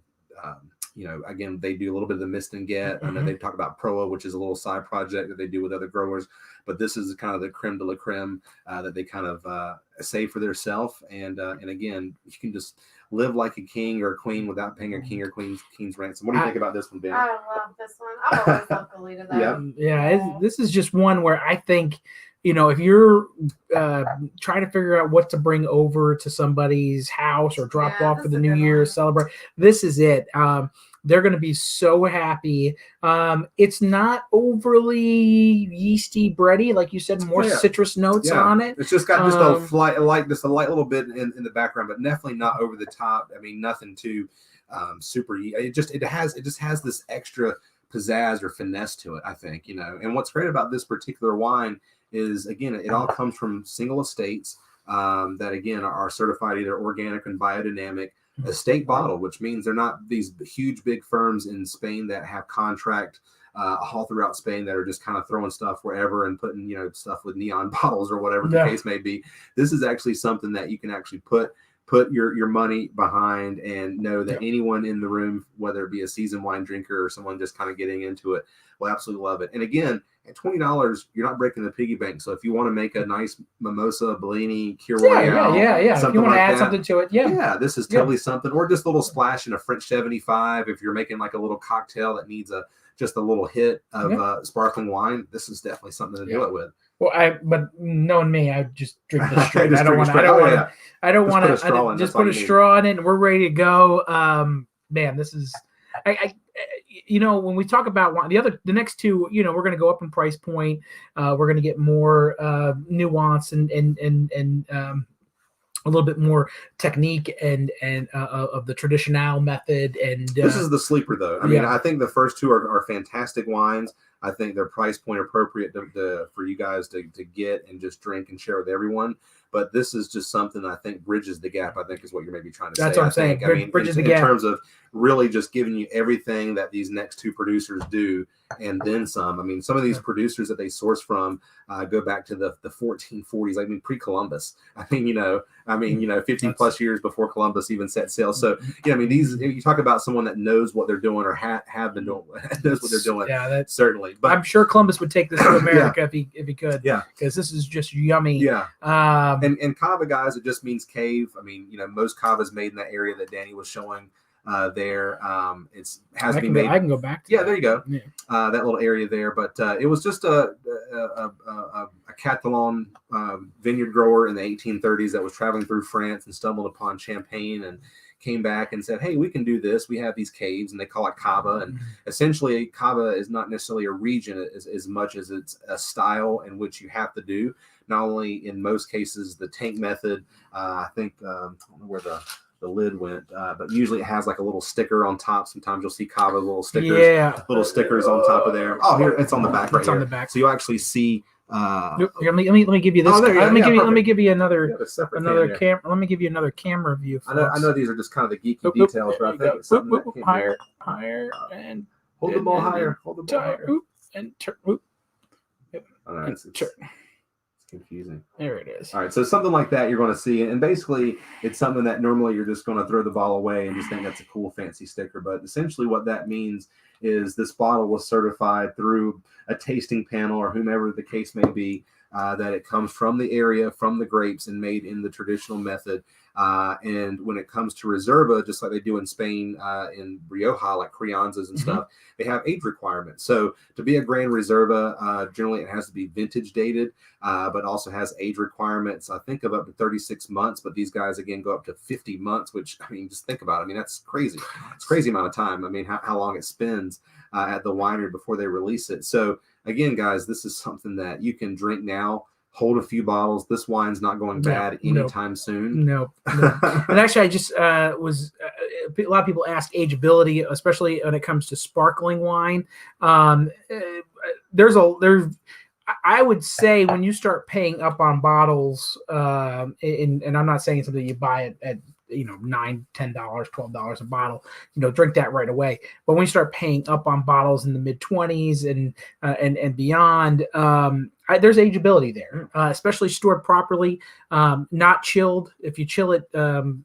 again, they do a little bit of the mist and get. I know they talk about Proa, which is a little side project that they do with other growers, but this is kind of the creme de la creme that they kind of save for themselves. And again, you can just live like a king or a queen without paying a king or queen's ransom. What do you think about this one, Ben? I love this one. I've always loved Goleta though. This is just one where I think, if you're trying to figure out what to bring over to somebody's house or drop off for the new year, celebrate, this is it. They're going to be so happy. It's not overly yeasty, bready, like you said, more citrus notes on it. It's just got just a light little bit in the background, but definitely not over the top. I mean, nothing too super. It just has this extra pizzazz or finesse to it, I think. And what's great about this particular wine is, again, it all comes from single estates that, again, are certified either organic and biodynamic. Estate bottle, which means they're not these huge big firms in Spain that have contract all throughout Spain that are just kind of throwing stuff wherever and putting stuff with neon bottles or whatever the case may be. This is actually something that you can actually put your money behind and know that anyone in the room, whether it be a seasoned wine drinker or someone just kind of getting into it, will absolutely love it. And again, at $20, you're not breaking the piggy bank. So if you want to make a nice mimosa, Bellini, Kir Royale, if you want to add something to it, this is totally something. Or just a little splash in a French 75. If you're making like a little cocktail that needs just a little hit of sparkling wine, this is definitely something to do it with. Well, but knowing me, I just drink this straight. I don't want to just put a straw in it, and we're ready to go. Man, this is, when we talk about wine, the next two, we're going to go up in price point. We're going to get more nuance and a little bit more technique and of the traditional method. And this is the sleeper, though. I mean, I think the first two are fantastic wines. I think they're price point appropriate for you guys to get and just drink and share with everyone. But this is just something I think bridges the gap, I think is what you're maybe trying to say. That's what I'm saying. I mean, bridges the gap. In terms of really just giving you everything that these next two producers do and then some. I mean, some of these producers that they source from go back to the 1440s. I mean, pre-Columbus. 15 plus years before Columbus even set sail. So, you talk about someone that knows what they're doing or have been doing, knows what they're doing. Yeah, that's certainly. But I'm sure Columbus would take this to America if he could. Yeah, because this is just yummy. Yeah. And Cava, guys, it just means cave. I mean, most Cava is made in that area that Danny was showing there. I can go back to there you go. Yeah. That little area there. But it was just a Catalan vineyard grower in the 1830s that was traveling through France and stumbled upon Champagne and came back and said, hey, we can do this. We have these caves, and they call it Cava. And essentially, Cava is not necessarily a region as much as it's a style in which you have to do. Not only in most cases, the tank method, I think, I don't know where the lid went, but usually it has like a little sticker on top. Sometimes you'll see Cava little stickers, stickers on top of there. Oh, here, it's on the back right here. On the back. So you actually see. Let me give you this. Let me give you another camera. Let me give you another camera view. I know these are just kind of the geeky details, but I think it's something higher, and Hold the ball higher. Hold the ball higher. Oop, and turn. Oop, All right, it's turn. confusing. There it is. All right, so something like that you're going to see, and basically it's something that normally you're just going to throw the ball away and just think that's a cool fancy sticker, but essentially what that means is this bottle was certified through a tasting panel or whomever the case may be, that it comes from the area, from the grapes, and made in the traditional method. And when it comes to Reserva, just like they do in Spain, in Rioja, like Crianzas and stuff, they have age requirements. So to be a Grand Reserva, generally it has to be vintage dated, but also has age requirements, I think, of up to 36 months. But these guys, again, go up to 50 months, which, I mean, just think about it. I mean, that's crazy. It's a crazy amount of time. I mean, how long it spends at the winery before they release it. So again, guys, this is something that you can drink now. Hold a few bottles. This wine's not going bad anytime soon. No. And actually, I just a lot of people ask ageability, especially when it comes to sparkling wine. I would say when you start paying up on bottles, and I'm not saying something you buy at $9, $10, $12 a bottle, drink that right away. But when you start paying up on bottles in the mid-20s and beyond, there's ageability there, especially stored properly, not chilled. If you chill it, 2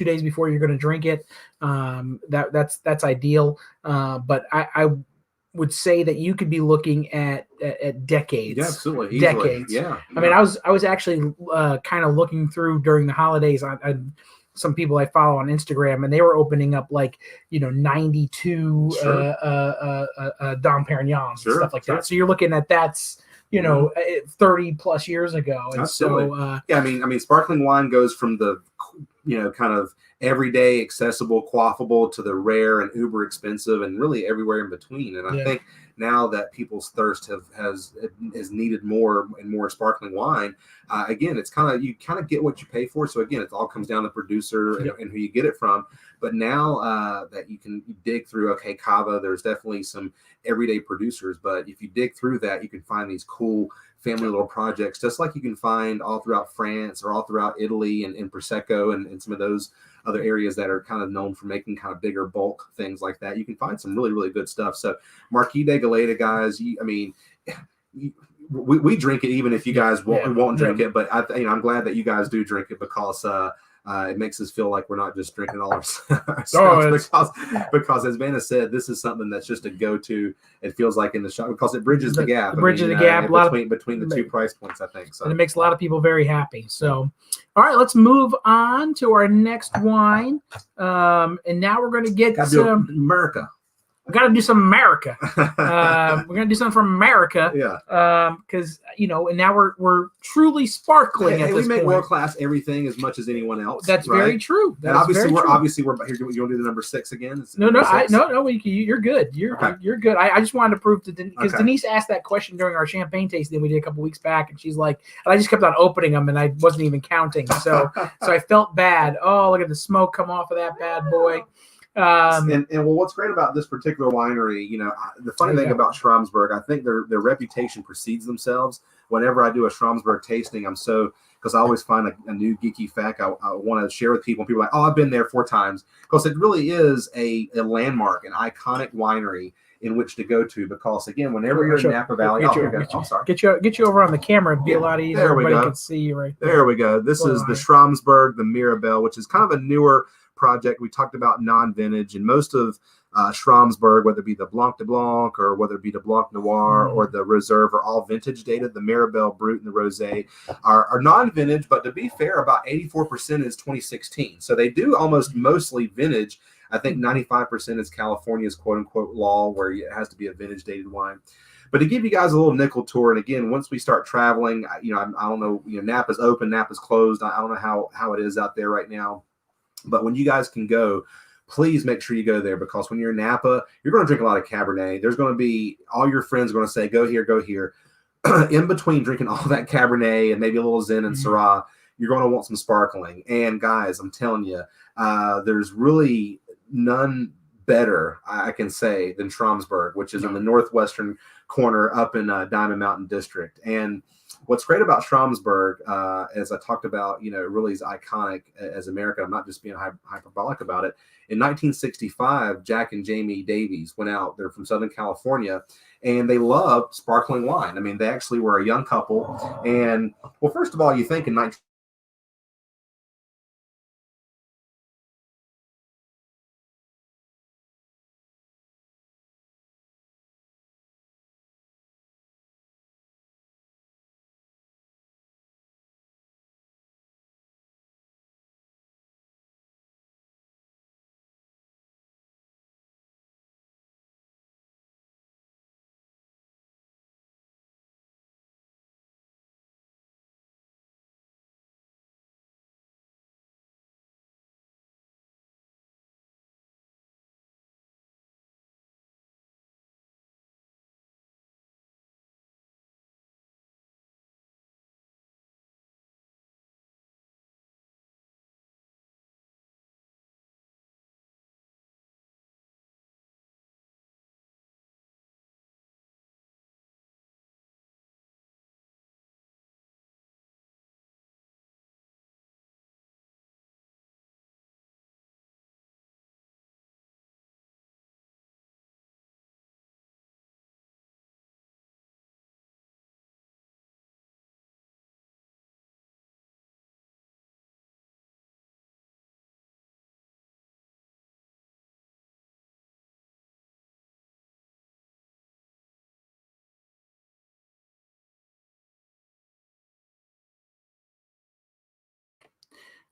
days before you're going to drink it, that's ideal. But I would say that you could be looking at decades. Yeah, absolutely. Easily. Decades. Yeah. I mean, I was actually kind of looking through during the holidays. Some people I follow on Instagram, and they were opening up 92 Dom Perignons and stuff like that. So you're looking at 30 plus years ago. And so I mean, sparkling wine goes from the kind of everyday accessible quaffable to the rare and uber expensive and really everywhere in between. And I think now that people's thirst has needed more and more sparkling wine, again, it's you kind of get what you pay for. So again, it all comes down to producer and who you get it from. But now that you can dig through, Cava, there's definitely some everyday producers. But if you dig through that, you can find these cool family little projects, just like you can find all throughout France or all throughout Italy and Prosecco and some of those other areas that are kind of known for making kind of bigger bulk things like that. You can find some really, really good stuff. So Marquis de Galeta, guys, we drink it even if you guys won't drink it. But I'm glad that you guys do drink it because it makes us feel like we're not just drinking all our stuff because as Vanna said, this is something that's just a go-to. It feels like in the shop because it bridges the gap. Bridges the gap between the two price points, I think. So and it makes a lot of people very happy. So, all right, let's move on to our next wine. And now we're going to get some America. We got to do some America. We're going to do something from America. Yeah. Because and now we're truly sparkling at this point. We make world class everything as much as anyone else. That's very true. And obviously we're here. You want to do the number 6 again? No. You're good. You're good. I just wanted to prove to because Denise asked that question during our champagne tasting we did a couple weeks back, and she's like, and I just kept on opening them, and I wasn't even counting. So I felt bad. Oh, look at the smoke come off of that bad boy. And what's great about this particular winery, the funny thing about Schramsberg, I think their reputation precedes themselves. Whenever I do a Schramsberg tasting, because I always find a new geeky fact I want to share with people. And people are like, oh, I've been there 4 times. Because it really is a landmark, an iconic winery in which to go to. Because again, whenever you're in Napa Valley, get you over on the camera. It'd be a lot easier. Everybody can see you right there. There we go. This is the Schramsberg, the Mirabelle, which is kind of a newer project. We talked about non-vintage, and most of Schramsberg, whether it be the Blanc de Blanc or whether it be the Blanc Noir or the Reserve, are all vintage dated. The Mirabelle Brut and the Rosé are non-vintage, but to be fair, about 84% is 2016. So they do almost mostly vintage. I think 95% is California's quote-unquote law, where it has to be a vintage dated wine. But to give you guys a little nickel tour, and again, once we start traveling, I don't know, Napa's open, Napa's closed. I don't know how it is out there right now. But when you guys can go, please make sure you go there, because when you're in Napa, you're going to drink a lot of Cabernet. There's going to be all your friends are going to say, go here, go here. In between drinking all that Cabernet and maybe a little Zin and Syrah, you're going to want some sparkling. And guys, I'm telling you, there's really none better, I can say, than Schramsberg, which is in the northwestern corner up in Diamond Mountain District. And what's great about Stromsburg, as I talked about, it really is iconic as America. I'm not just being hyperbolic about it. In 1965, Jack and Jamie Davies went out. They're from Southern California, and they loved sparkling wine. I mean, they actually were a young couple. And, well, first of all, you think in 19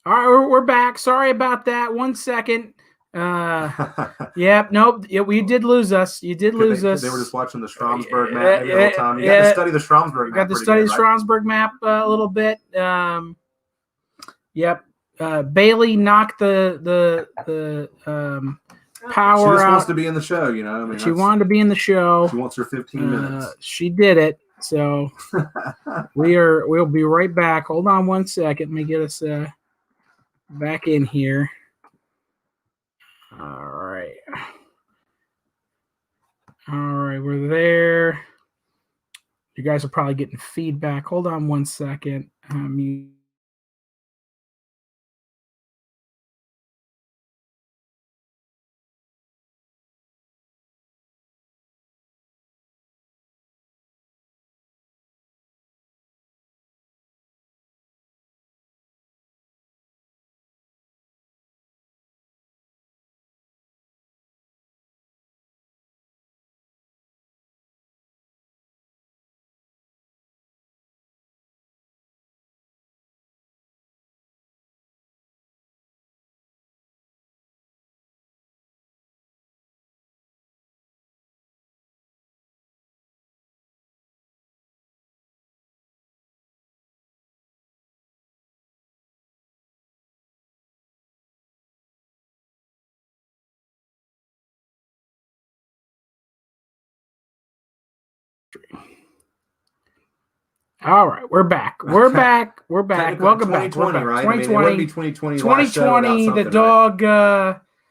All right, we're back. Sorry about that. 1 second. Yep. Nope. We did lose us. You did lose us. They were just watching the Stromsburg map maybe the whole time. You got to study the Stromsburg map. Got to study the Stromsburg map a little bit. Yep. Bailey knocked the power She just out. wants to be in the show, I mean, she wanted to be in the show. She wants her 15 minutes. She did it. So we'll be right back. Hold on 1 second. Let me get us back in here. All right. We're there. You guys are probably getting feedback. Hold on 1 second. All right, we're back. We're back. Welcome back. 2020, right? 2020. I mean, it wouldn't be 2020. 2020. The dog.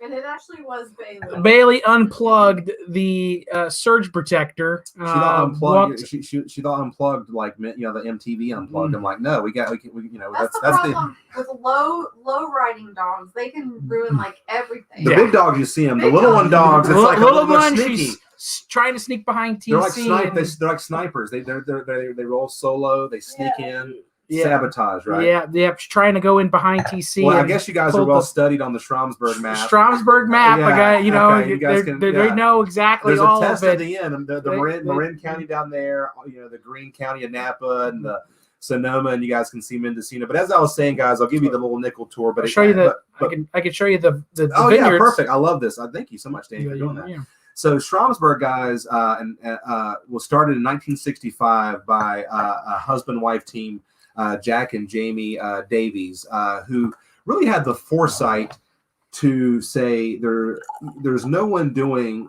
And it actually was Bailey. Bailey unplugged the surge protector. She thought unplugged. She thought unplugged like the MTV unplugged. I'm like, no, we that's the problem with low riding dogs. They can ruin like everything. The big dogs, you see them. The little one dogs, it's like a little bit sneaky. She's trying to sneak behind TC. They're like snipers. They roll solo. They sneak in. Yeah. Sabotage, right? Yeah. She's trying to go in behind TC. Well, I guess you guys are well studied on the Stromsburg map. Stromsburg map, you guys they know exactly. There's all a test of it. at the end. The Marin County down there, the Greene County of Napa and the Sonoma, and you guys can see Mendocino. But as I was saying, guys, I'll give you the little nickel tour. But I'll show you I can show you the oh vineyards. Yeah, perfect. I love this. Thank you so much, Danny, for doing that. Yeah. So Stromsburg, guys, was started in 1965 by a husband-wife team. Jack and Jamie Davies, who really had the foresight to say there's no one doing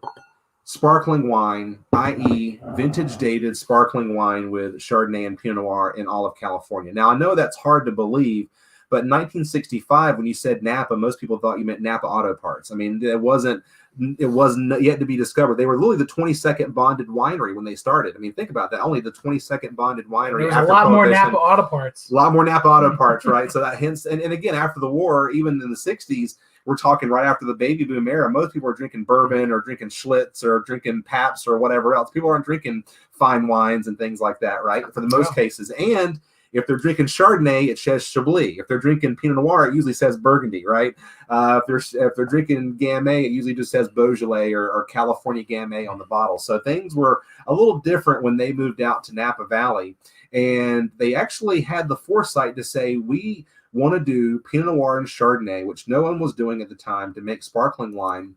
sparkling wine, i.e. vintage dated sparkling wine with Chardonnay and Pinot Noir in all of California. Now, I know that's hard to believe, But in 1965, when you said Napa, most people thought you meant Napa Auto Parts. I mean, it wasn't yet to be discovered. They were literally the 22nd bonded winery when they started. I mean, think about that. Only the 22nd bonded winery. There was a lot more Napa Auto Parts. A lot more Napa Auto Parts, right? So that hints, and again, after the war, even in the 60s, we're talking right after the baby boom era, most people are drinking bourbon or drinking Schlitz or drinking Pabst or whatever else. People aren't drinking fine wines and things like that, right? For the most cases. And if they're drinking Chardonnay, it says Chablis. If they're drinking Pinot Noir, it usually says Burgundy, right? If they're drinking Gamay, it usually just says Beaujolais or California Gamay on the bottle. So things were a little different when they moved out to Napa Valley. And they actually had the foresight to say, we want to do Pinot Noir and Chardonnay, which no one was doing at the time, to make sparkling wine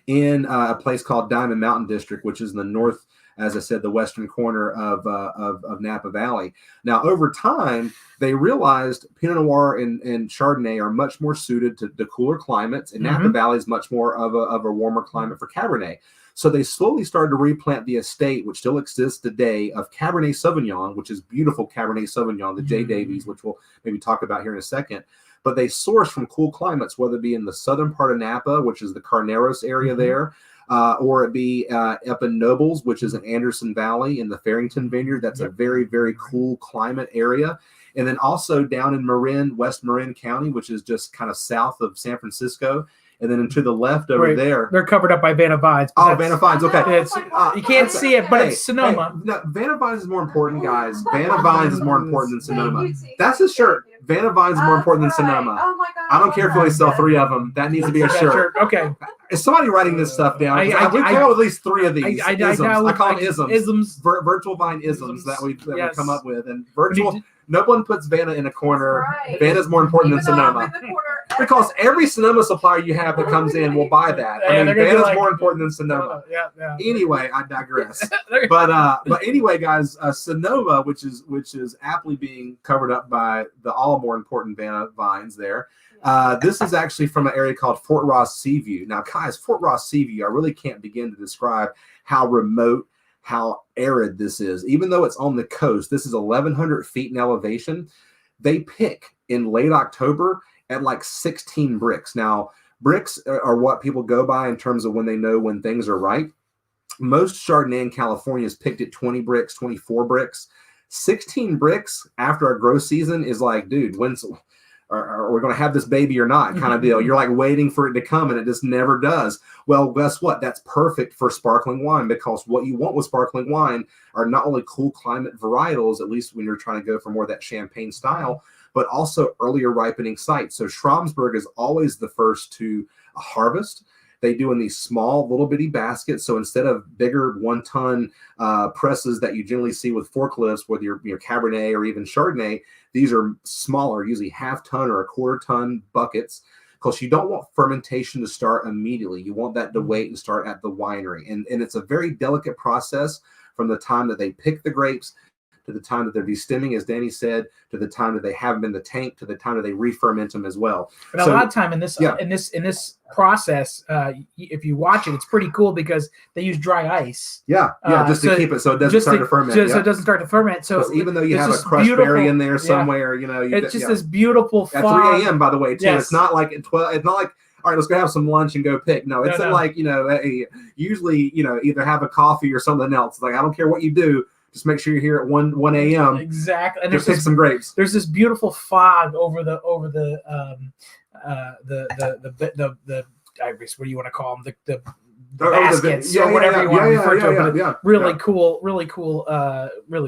in a place called Diamond Mountain District, which is in the north, as I said, the western corner of Napa Valley. Now, over time, they realized Pinot Noir and Chardonnay are much more suited to the cooler climates, and Napa Valley is much more of a warmer climate for Cabernet. So they slowly started to replant the estate, which still exists today, of Cabernet Sauvignon, which is beautiful Cabernet Sauvignon, the J. Davies, which we'll maybe talk about here in a second. But they source from cool climates, whether it be in the southern part of Napa, which is the Carneros area there, or it be up in Nobles, which is in Anderson Valley in the Farrington Vineyard. That's a very, very cool climate area. And then also down in Marin, West Marin County, which is just kind of south of San Francisco. And then to the left over there, they're covered up by Vanna Vines. Oh, Vanna Vines. Okay, it's, you can't see it, but it's Sonoma. No, Vanna Vines is more important, guys. Vanna Vines is more important than Sonoma. That's his shirt. Vanna Vines is more important than Sonoma. Oh my God! I don't care if we only sell 3 of them. That needs to be a shirt. Okay. Is somebody writing this stuff down? We came up with at least 3 of these. I call them isms. Isms. Virtual vine isms that we come up with. And virtual. No one puts Vanna in a corner. Right. Vanna's more important than Sonoma. Because every Sonoma supplier you have that comes in will buy that. I mean, Vanna's more important than Sonoma. Anyway, I digress. But anyway, guys, Sonoma, which is aptly being covered up by the all more important Vanna vines there. This is actually from an area called Fort Ross Seaview. Now, guys, Fort Ross Seaview, I really can't begin to describe how remote, how arid this is. Even though it's on the coast, this is 1,100 feet in elevation. They pick in late October at like 16 bricks. Now, bricks are what people go by in terms of when they know when things are right. Most Chardonnay in California is picked at 20 bricks, 24 bricks. 16 bricks after our growth season is like, dude, when's... Are we going to have this baby or not kind of deal. You're like waiting for it to come, and it just never does. Well, guess what? That's perfect for sparkling wine, because what you want with sparkling wine are not only cool climate varietals, at least when you're trying to go for more of that champagne style, but also earlier ripening sites. So Schramsberg is always the first to harvest. They do in these small little bitty baskets. So instead of bigger 1-ton presses that you generally see with forklifts, whether you're Cabernet or even Chardonnay, these are smaller, usually half-ton or a quarter-ton buckets, because you don't want fermentation to start immediately. You want that to wait and start at the winery. And it's a very delicate process from the time that they pick the grapes to the time that they're destemming, as Danny said, to the time that they have them in the tank, to the time that they re-ferment them as well. But a lot of time in this process, if you watch it, it's pretty cool because they use dry ice. Just to keep it so it doesn't start to ferment. So it doesn't start to ferment. So even though you have a crushed berry in there somewhere, it's just this beautiful fog. At 3 a.m. by the way, too. It's not like at 12. It's not like, all right, let's go have some lunch and go pick. No, it's like, usually, either have a coffee or something else. Like, I don't care what you do. Just make sure you're here at 1 a.m. Exactly. And just pick some grapes. There's this beautiful fog over the I guess, what do you want to call them? The baskets or whatever you want to refer to them. Really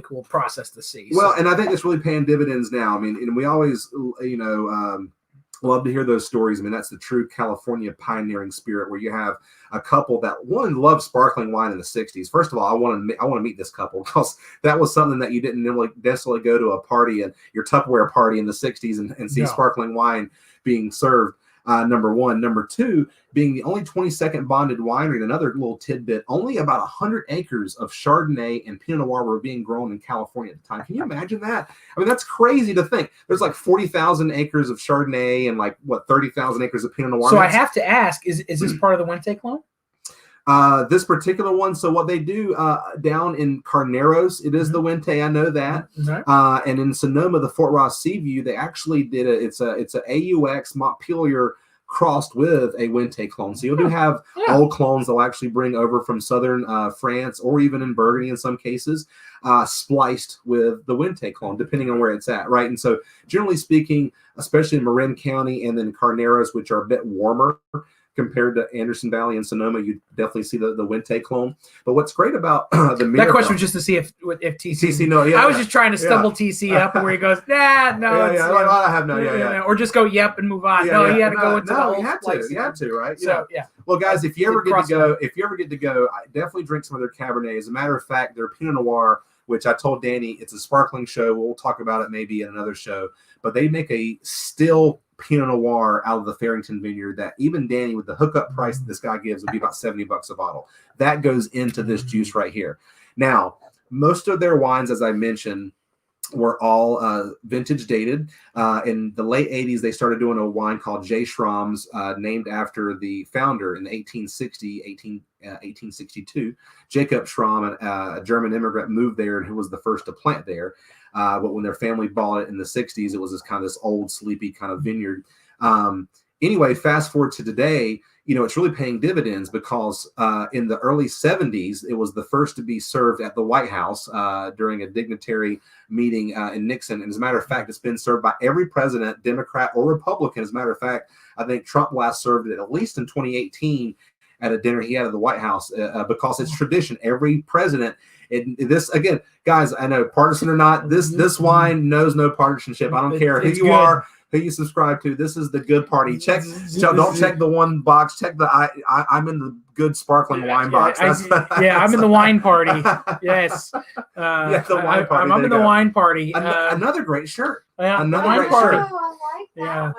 cool process to see. Well, and I think it's really paying dividends now. I mean, and we always, love to hear those stories. I mean, that's the true California pioneering spirit, where you have a couple that loved sparkling wine in the 60s. First of all, I want to meet this couple, because that was something that you didn't necessarily go to a party, and your Tupperware party in the 60s and see sparkling wine being served. Number one. Number two, being the only 22nd bonded winery, and another little tidbit, only about 100 acres of Chardonnay and Pinot Noir were being grown in California at the time. Can you imagine that? I mean, that's crazy to think. There's like 40,000 acres of Chardonnay and 30,000 acres of Pinot Noir. So I have to ask, is this part of the Wintake loan? This particular one, so what they do down in Carneros, it is the Wente, I know that. And in Sonoma, the Fort Ross Seaview, they actually did it's a AUX Montpelier crossed with a Wente clone. So you'll have old clones they'll actually bring over from southern France, or even in Burgundy in some cases, spliced with the Wente clone, depending on where it's at, right? And so generally speaking, especially in Marin County and then Carneros, which are a bit warmer compared to Anderson Valley and Sonoma, you definitely see the Wente clone. But what's great about the Mirabelle, that question was just to see if TC. No, I was just trying to stumble TC up where he goes, nah, no, I have no, or just go yep and move on. No, he had to go into the you had to, right? So Well, guys, if you ever get to go, I definitely drink some of their Cabernet. As a matter of fact, their Pinot Noir, which I told Danny, it's a sparkling show. We'll talk about it maybe in another show. But they make a still Pinot Noir out of the Farrington vineyard that even Danny, with the hookup price that this guy gives, would be about $70 a bottle. That goes into this juice right here. Now, most of their wines, as I mentioned, were all vintage dated. In the late 80s, they started doing a wine called J. Schramm's, named after the founder in 1862. Jacob Schramm, a German immigrant, moved there and who was the first to plant there. But when their family bought it in the 60s, it was this old, sleepy kind of vineyard. Anyway, fast forward to today, it's really paying dividends because in the early 70s, it was the first to be served at the White House during a dignitary meeting in Nixon. And as a matter of fact, it's been served by every president, Democrat or Republican. As a matter of fact, I think Trump last served it at least in 2018 at a dinner he had at the White House because it's tradition. Every president. This again, guys, I know partisan or not, this wine knows no partisanship. I don't care who you are, who you subscribe to. This is the good party. Don't check the one box. Check the I'm in the good sparkling wine box. I'm in the wine party. Yes, the wine party. I'm in the wine party. Another great shirt. Another wine great party. Oh, I like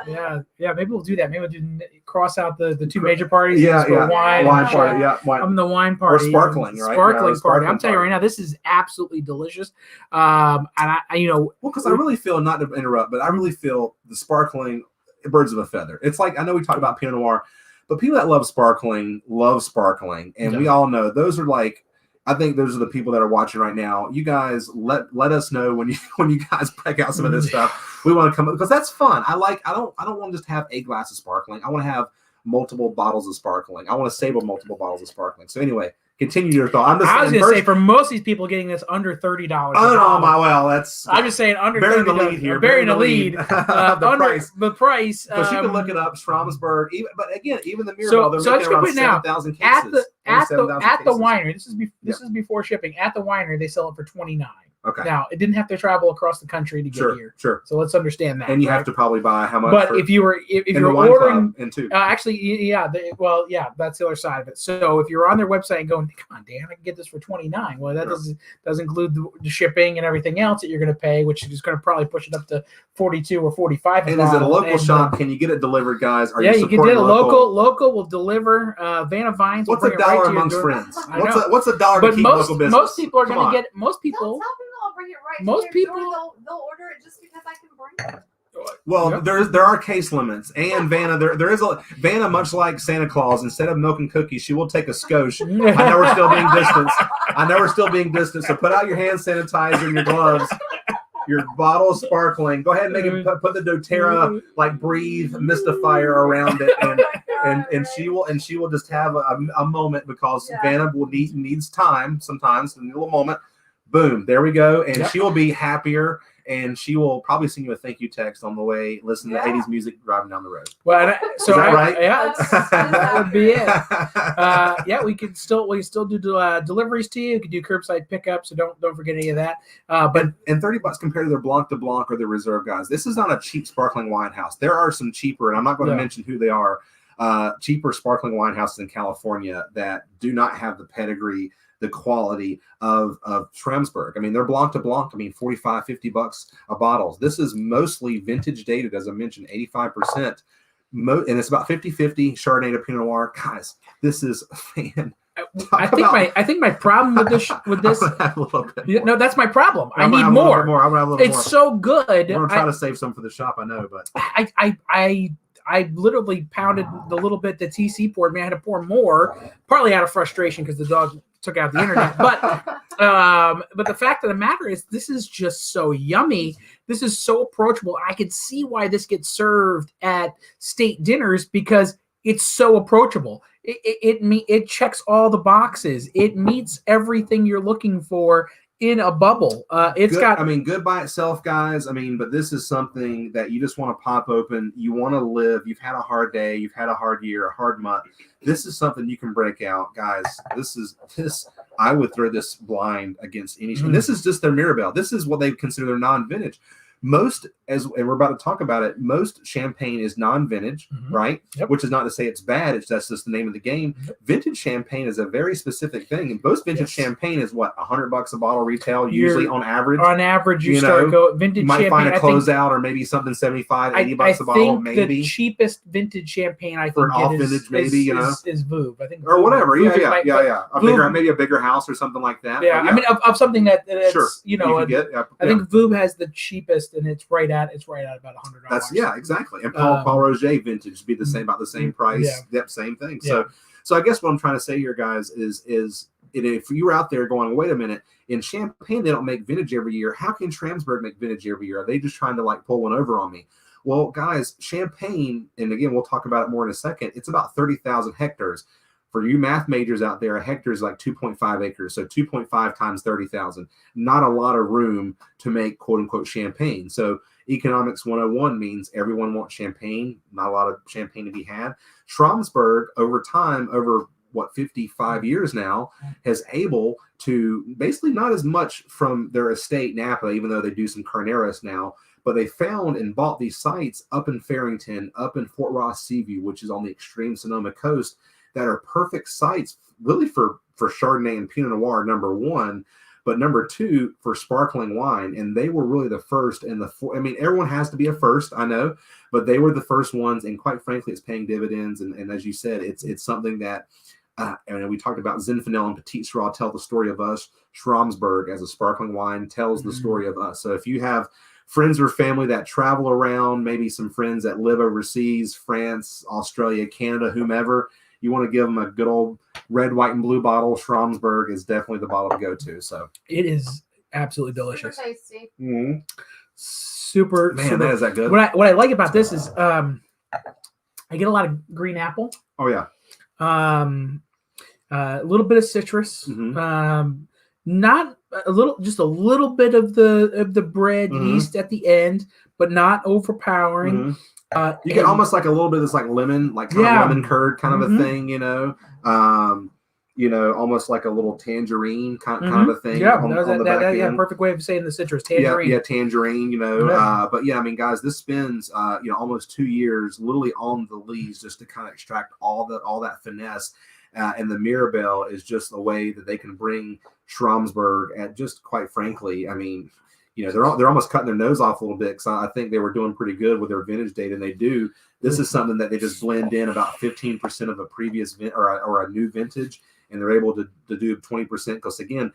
that. Yeah. Maybe we'll do that. Maybe we'll do cross out the two major parties. Wine party. Yeah, I'm in the wine party. Or sparkling, right? Sparkling party. I'm telling you right now, this is absolutely delicious. And because I really feel, not to interrupt, but I really feel the sparkling birds of a feather. It's like, I know we talked about Pinot Noir, but people that love sparkling, and we all know those are like, I think those are the people that are watching right now. You guys let us know when you guys break out some of this stuff. We want to come, because that's fun. I don't want to just have a glass of sparkling. I want to have multiple bottles of sparkling. I want to save multiple bottles of sparkling. So anyway, continue your thought. I was going to say, for most of these people getting this under $30. I'm just saying under $30. The lead here. Burying the lead. The price. Because you can look it up, Schramsberg. But again, even the Mirabelle, they're making around 7,000 cases. At the winery, this is before shipping. At the winery, they sell it for $29. Okay. Now, it didn't have to travel across the country to get here. Sure. So let's understand that. And you have to probably buy how much? But if you're ordering, into that's the other side of it. So if you're on their website and going, come on, Dan, I can get this for $29. Well, that does include the shipping and everything else that you're going to pay, which is going to probably push it up to $42 or $45. And is it a local shop? Can you get it delivered, guys? You can get it local. Local will deliver. Vanna Vines. What's a dollar amongst friends? What's a dollar to keep local business? Most people are going to get. Most people. I'll bring it right. Most people they'll order it just because I can bring it. Well, there are case limits, and Vanna, there is a Vanna, much like Santa Claus. Instead of milk and cookies, she will take a skosh. I know we're still being distant. So put out your hand sanitizer and your gloves. Your bottle sparkling. Go ahead and make it. Put the DoTerra breathe mistifier around it, and she will just have a moment, because Vanna will needs time sometimes, a little moment. Boom, there we go. And she will be happier, and she will probably send you a thank you text on the way, listening to 80s music driving down the road. Well, is that right? Yeah, that would be it. We still do deliveries to you. You can do curbside pickup, so don't forget any of that. But $30 compared to their Blanc de Blanc or their Reserve, guys. This is not a cheap sparkling wine house. There are some cheaper, and I'm not going to mention who they are, cheaper sparkling wine houses in California that do not have the pedigree, the quality of Schramsberg. I mean, they're Blanc de Blanc. I mean, $45, $50 a bottle. This is mostly vintage dated, as I mentioned, 85%. And it's about 50-50 Chardonnay to Pinot Noir. Guys, this is fan. I think my problem with this no, that's my problem. I need more. I'm gonna have a little more. It's so good. I'm gonna try to save some for the shop. I know, but I literally pounded the little bit that TC poured me. I had to pour more, partly out of frustration because the dog took out the internet. But the fact of the matter is, this is just so yummy. This is so approachable. I could see why this gets served at state dinners because it's so approachable. It checks all the boxes. It meets everything you're looking for in a bubble. It's good, good by itself, guys. But this is something that you just want to pop open. You want to live. You've had a hard day. You've had a hard year, a hard month. This is something you can break out, guys. This. I would throw this blind against any. Mm. This is just their Mirabelle. This is what they consider their non-vintage. Most, and we're about to talk about it, most champagne is non-vintage, right? Yep. Which is not to say it's bad. That's just the name of the game. Yep. Vintage champagne is a very specific thing. And most vintage champagne is what, $100 a bottle retail, usually on average. On average, you start go vintage. You might find a closeout or maybe something $75, $80 a bottle, maybe. The cheapest vintage champagne I think for an off vintage, maybe is Voob. I think or whatever. Yeah. Maybe a bigger house or something like that. Yeah, of something that's sure. I think Voob has the cheapest. And it's right at about $100. That's exactly. And Paul Roger vintage be the same, about the same price. Yeah. Yep, same thing. Yeah. So I guess what I'm trying to say here, guys, is if you were out there going, wait a minute, in Champagne they don't make vintage every year. How can Schramsberg make vintage every year? Are they just trying to pull one over on me? Well, guys, Champagne, and again we'll talk about it more in a second. It's about 30,000 hectares. For you math majors out there, a hectare is like 2.5 acres. So 2.5 times 30,000. Not a lot of room to make quote unquote champagne. So economics 101 means everyone wants champagne, not a lot of champagne to be had. Schramsberg over time, over 55 years now, has able to basically not as much from their estate Napa, even though they do some Carneros now, but they found and bought these sites up in Farrington, up in Fort Ross Seaview, which is on the extreme Sonoma coast, that are perfect sites really for Chardonnay and Pinot Noir, number one, but number two for sparkling wine. And they were really the first and everyone has to be a first, I know, but they were the first ones. And quite frankly, it's paying dividends. And as you said, it's something that, and we talked about Zinfandel and Petit Sirah tell the story of us. Schramsberg as a sparkling wine tells the story of us. So if you have friends or family that travel around, maybe some friends that live overseas, France, Australia, Canada, whomever, you want to give them a good old red, white, and blue bottle. Schramsberg is definitely the bottle to go to. So it is absolutely delicious. Super tasty. Mm-hmm. Super. Man, is that good? What I like about this is I get a lot of green apple. Oh yeah. A little bit of citrus. Mm-hmm. Not a little, just a little bit of the bread yeast at the end, but not overpowering. Mm-hmm. You get almost like a little bit of this lemon, lemon curd kind of a thing, almost like a little tangerine kind of a thing. Yeah, on the back end. Perfect way of saying the citrus, tangerine. Yeah, tangerine, but guys, this spends, almost 2 years literally on the lees just to kind of extract all that finesse. And the Mirabelle is just a way that they can bring Schramsberg at just, quite frankly, they're almost cutting their nose off a little bit because I think they were doing pretty good with their vintage data, and they do. This is something that they just blend in about 15% of a previous or a new vintage, and they're able to do 20% because, again,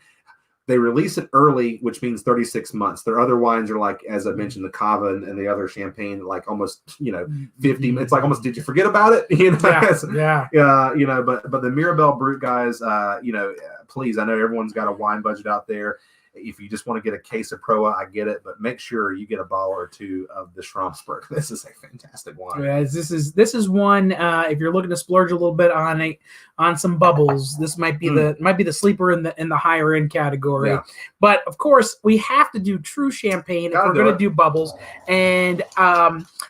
they release it early, which means 36 months. Their other wines are as I mentioned, the Cava and the other champagne, almost 50. It's almost, did you forget about it? Yeah. But the Mirabelle Brut, guys, please, I know everyone's got a wine budget out there. If you just want to get a case of Proa, I get it, but make sure you get a bottle or two of the Schramsberg. This is a fantastic wine. Yeah, this is one. If you're looking to splurge a little bit on some bubbles, this might be the sleeper in the higher end category. Yeah. But of course, we have to do true champagne if we're going to do bubbles. And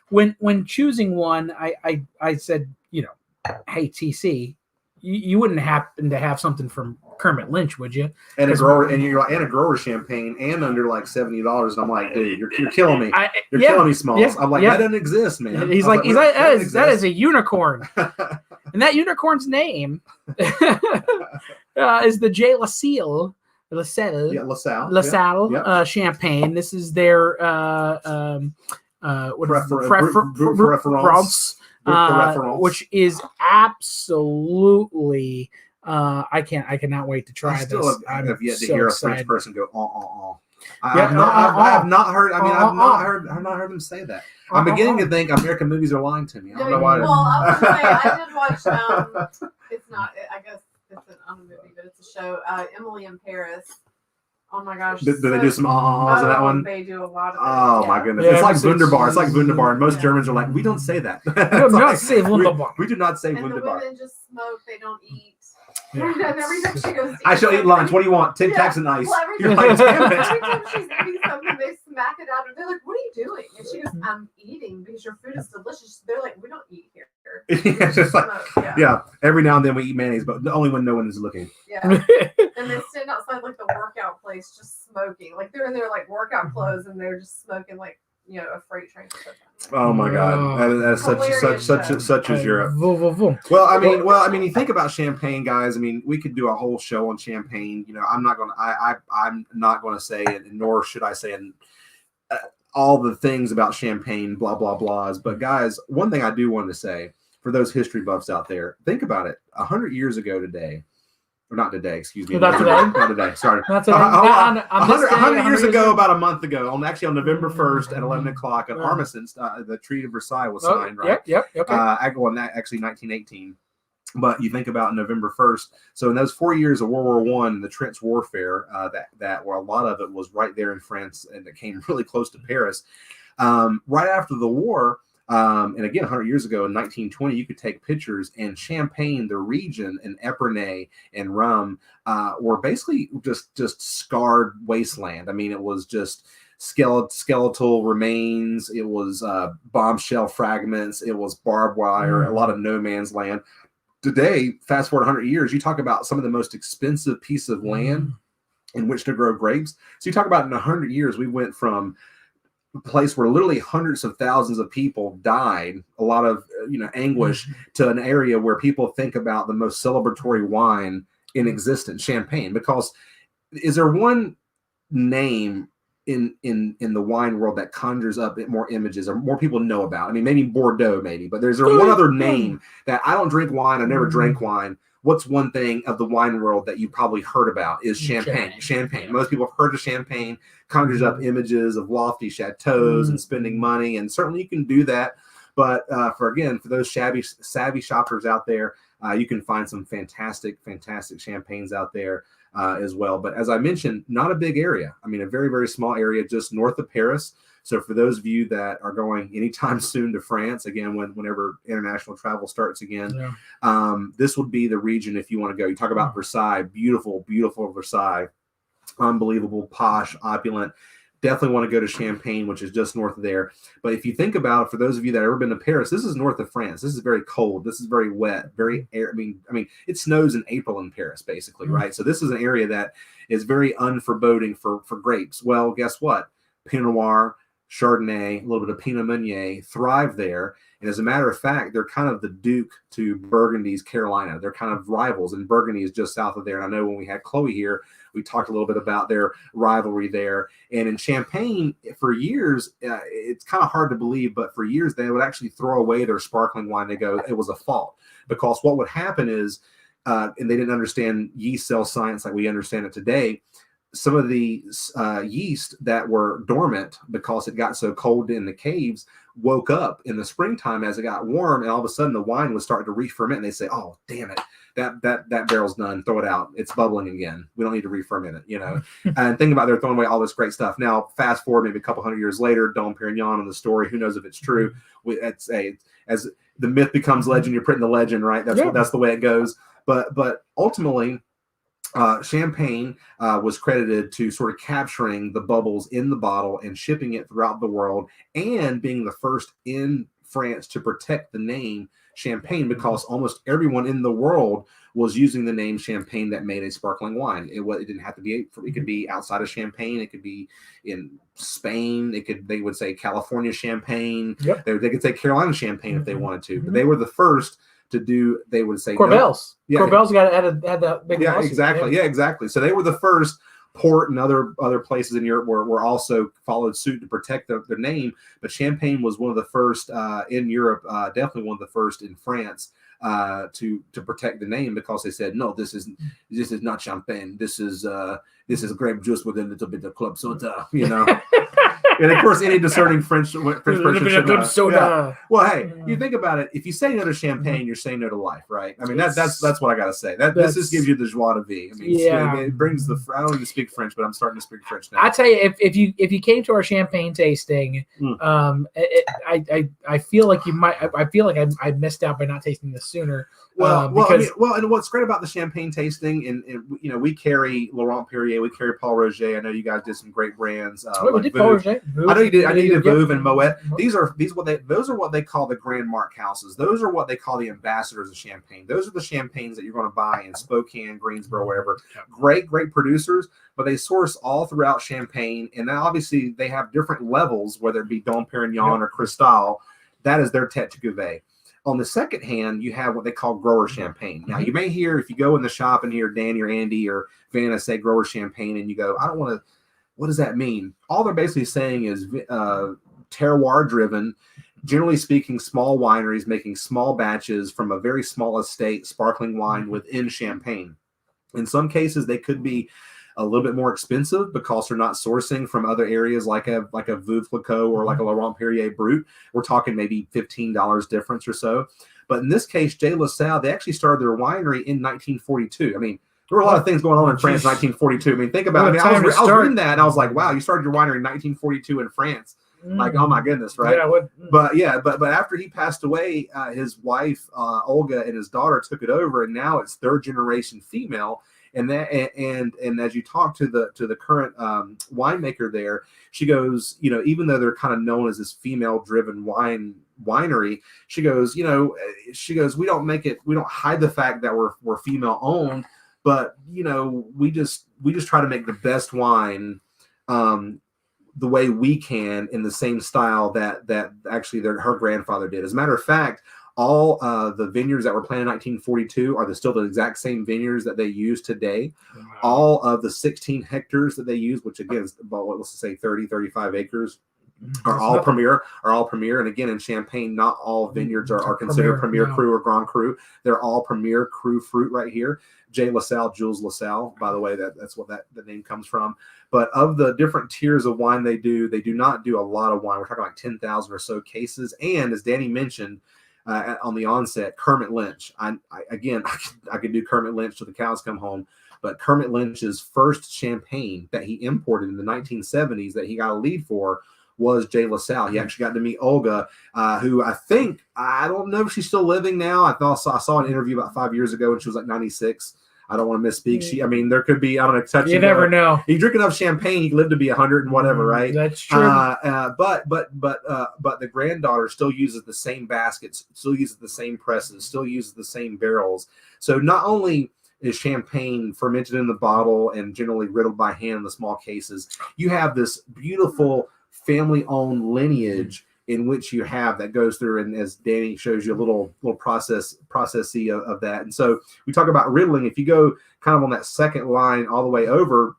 when choosing one, I said, hey TC, you wouldn't happen to have something from Kermit Lynch, would you? And a grower champagne and under $70. And I'm like, dude, you're killing me. You're killing me, Smalls. Yeah, I'm like, that doesn't exist, man. He's like, that is a unicorn. And that unicorn's name is the J. LaSalle. Yeah, LaSalle yeah. Champagne. This is their preference, which is absolutely. I cannot wait to try this. I have yet to hear a French person go, I have not heard. I mean, I've not heard them say that. I'm beginning to think American movies are lying to me. I don't know why. Well, I was gonna say I did watch. It's not. I guess it's a movie, but it's a show. Emily in Paris. Oh my gosh! Do they do some ahs in that one? They do a lot of. Oh my goodness! It's like Wunderbar. It's like Wunderbar, and most Germans are like, we don't say that. We do not say Wunderbar. We do not say And Wunderbar. the women just smoke. They don't eat. Yeah. And every time she goes, to I eat shall eat something- lunch. What do you want? Tic Tacs and ice. Well, every You're time- like, damn Every it. time she's eating something, they smack it out, and they're like, "What are you doing?" And she goes, "I'm eating because your food is delicious." They're like, "We don't eat here." Yeah, it's just like, Smoke. yeah. Every now and then we eat mayonnaise, but only when no one is looking. Yeah. And they stand outside like the workout place, just smoking. Like they're in their like workout clothes, and they're just smoking like a freight train. Oh my God, that's such as Europe. Well, I mean, you think about champagne, guys. I mean, we could do a whole show on champagne. I'm not gonna say, and nor should I say, all the things about champagne, blah blah blahs. But guys, one thing I do want to say for those history buffs out there, think about it. 100 years ago today. Or not today, excuse me. Not today. Not today. Sorry. Not today. 100 years ago, about a month ago, on November 1st at 11 o'clock, an armistice, the Treaty of Versailles was signed, right? Yep. Okay. Actually, 1918. But you think about November 1st. So in those 4 years of World War I, the trench warfare, that where a lot of it was right there in France, and it came really close to Paris. Right after the war. And again, 100 years ago in 1920, you could take pictures, and Champagne, the region, and Epernay and Rhum were basically just scarred wasteland. I mean, it was just skeletal remains. It was bombshell fragments. It was barbed wire, a lot of no man's land. Today, fast forward 100 years, you talk about some of the most expensive piece of land in which to grow grapes. So you talk about in 100 years, we went from a place where literally hundreds of thousands of people died, a lot of anguish, to an area where people think about the most celebratory wine in existence, champagne. Because is there one name in the wine world that conjures up more images or more people know about? I mean, maybe Bordeaux, but there's one other name that I don't drink wine. I never drank wine. What's one thing of the wine world that you probably heard about is champagne. Champagne. Most people have heard of champagne, conjures up images of lofty chateaus and spending money, and certainly you can do that. But for those savvy shoppers out there, you can find some fantastic champagnes out there as well. But as I mentioned, not a big area. I mean, a very, very small area just north of Paris. So for those of you that are going anytime soon to France, again, whenever international travel starts again, this would be the region if you want to go. You talk about Versailles, beautiful, beautiful Versailles, unbelievable, posh, opulent. Definitely want to go to Champagne, which is just north of there. But if you think about it, for those of you that have ever been to Paris, this is north of France. This is very cold. This is very wet, very air. I mean, it snows in April in Paris, basically, right? So this is an area that is very unforeboding for grapes. Well, guess what? Pinot Noir, Chardonnay, a little bit of Pinot Meunier thrive there. And as a matter of fact, they're kind of the Duke to Burgundy's Carolina. They're kind of rivals, and Burgundy is just south of there. And I know when we had Chloe here, we talked a little bit about their rivalry there. And in Champagne, for years, it's kind of hard to believe, but for years, they would actually throw away their sparkling wine. They go, it was a fault. Because what would happen is, and they didn't understand yeast cell science like we understand it today, some of the yeast that were dormant because it got so cold in the caves woke up in the springtime as it got warm, and all of a sudden the wine was starting to re-ferment, and they say, oh, damn it, that barrel's done, throw it out, it's bubbling again, we don't need to re-ferment it, And think about they're throwing away all this great stuff. Now fast forward maybe a couple hundred years later, Dom Perignon and the story, who knows if it's true, as the myth becomes legend, you're printing the legend, right? That's the way it goes. But ultimately, Champagne was credited to sort of capturing the bubbles in the bottle and shipping it throughout the world, and being the first in France to protect the name Champagne, because almost everyone in the world was using the name Champagne that made a sparkling wine. It didn't have to be. It could be outside of Champagne. It could be in Spain. They would say California Champagne. Yep. They could say Carolina Champagne if they wanted to, but they were the first to do. They would say Corbels. No. Yeah, Corbels got had that big. Yeah, exactly. Yeah, exactly. So they were the first Port and other places in Europe were also followed suit to protect their name. But Champagne was one of the first in Europe, definitely one of the first in France to protect the name, because they said, no, this is not champagne. This is grape juice with a little bit of club soda, And of course, any discerning French person should know. Soda. Yeah. Well, hey, you think about it. If you say no to champagne, you're saying no to life, right? I mean, that's what I got to say. This just gives you the joie de vivre. I mean, it brings the. I don't even speak French, but I'm starting to speak French now. I tell you, if you came to our champagne tasting, I feel like you might. I feel like I missed out by not tasting this sooner. And what's great about the champagne tasting, and we carry Laurent Perrier, we carry Paul Roger. I know you guys did some great brands. We did Paul Roger. I know you did. I know you did Veuve and Moet. Those are what they call the Grand Mark houses. Those are what they call the ambassadors of champagne. Those are the champagnes that you're going to buy in Spokane, Greensboro, wherever. Great producers, but they source all throughout Champagne, and then obviously they have different levels, whether it be Dom Perignon or Cristal. That is their tête de cuvée. On the second hand, you have what they call grower champagne. Now, you may hear, if you go in the shop and hear Danny or Andy or Vanna say grower champagne, and you go, I don't want to, what does that mean? All they're basically saying is terroir driven, generally speaking, small wineries making small batches from a very small estate, sparkling wine within Champagne. In some cases, they could be a little bit more expensive because they're not sourcing from other areas like a Veuve Clicquot or like a Laurent Perrier Brut. We're talking maybe $15 difference or so. But in this case, J. LaSalle, they actually started their winery in 1942. I mean, there were a lot of things going on in France in 1942. I mean, think about it. I was reading that and I was like, wow, you started your winery in 1942 in France. Like, oh my goodness, right? Yeah, but after he passed away, his wife Olga and his daughter took it over, and now it's third generation female. And as you talk to the current winemaker there, she goes, even though they're kind of known as this female driven winery, she goes, we don't hide the fact that we're female owned, but we just try to make the best wine the way we can in the same style that actually her grandfather did. As a matter of fact, all the vineyards that were planted in 1942 are still the exact same vineyards that they use today. Wow. All of the 16 hectares that they use, which again is about, let's say 35 acres, are all premier. And again, in Champagne, not all vineyards are considered Premier Cru or Grand Cru. They're all Premier Cru fruit right here. J. LaSalle, Jules LaSalle, by the way, that's what the name comes from. But of the different tiers of wine they do not do a lot of wine. We're talking like 10,000 or so cases. And as Danny mentioned, on the onset, Kermit Lynch. I could do Kermit Lynch till the cows come home, but Kermit Lynch's first champagne that he imported in the 1970s that he got a lead for was J. LaSalle. He actually got to meet Olga, who I don't know if she's still living now. I saw an interview about 5 years ago and she was like 96. I don't want to misspeak. There could be, I don't know, you never know. You drink enough champagne, you live to be 100 and whatever, right? That's true. But the granddaughter still uses the same baskets, still uses the same presses, still uses the same barrels. So not only is champagne fermented in the bottle and generally riddled by hand in the small cases, you have this beautiful family-owned lineage in which you have that goes through, and as Danny shows you a little processy of that. And so we talk about riddling. If you go kind of on that second line all the way over,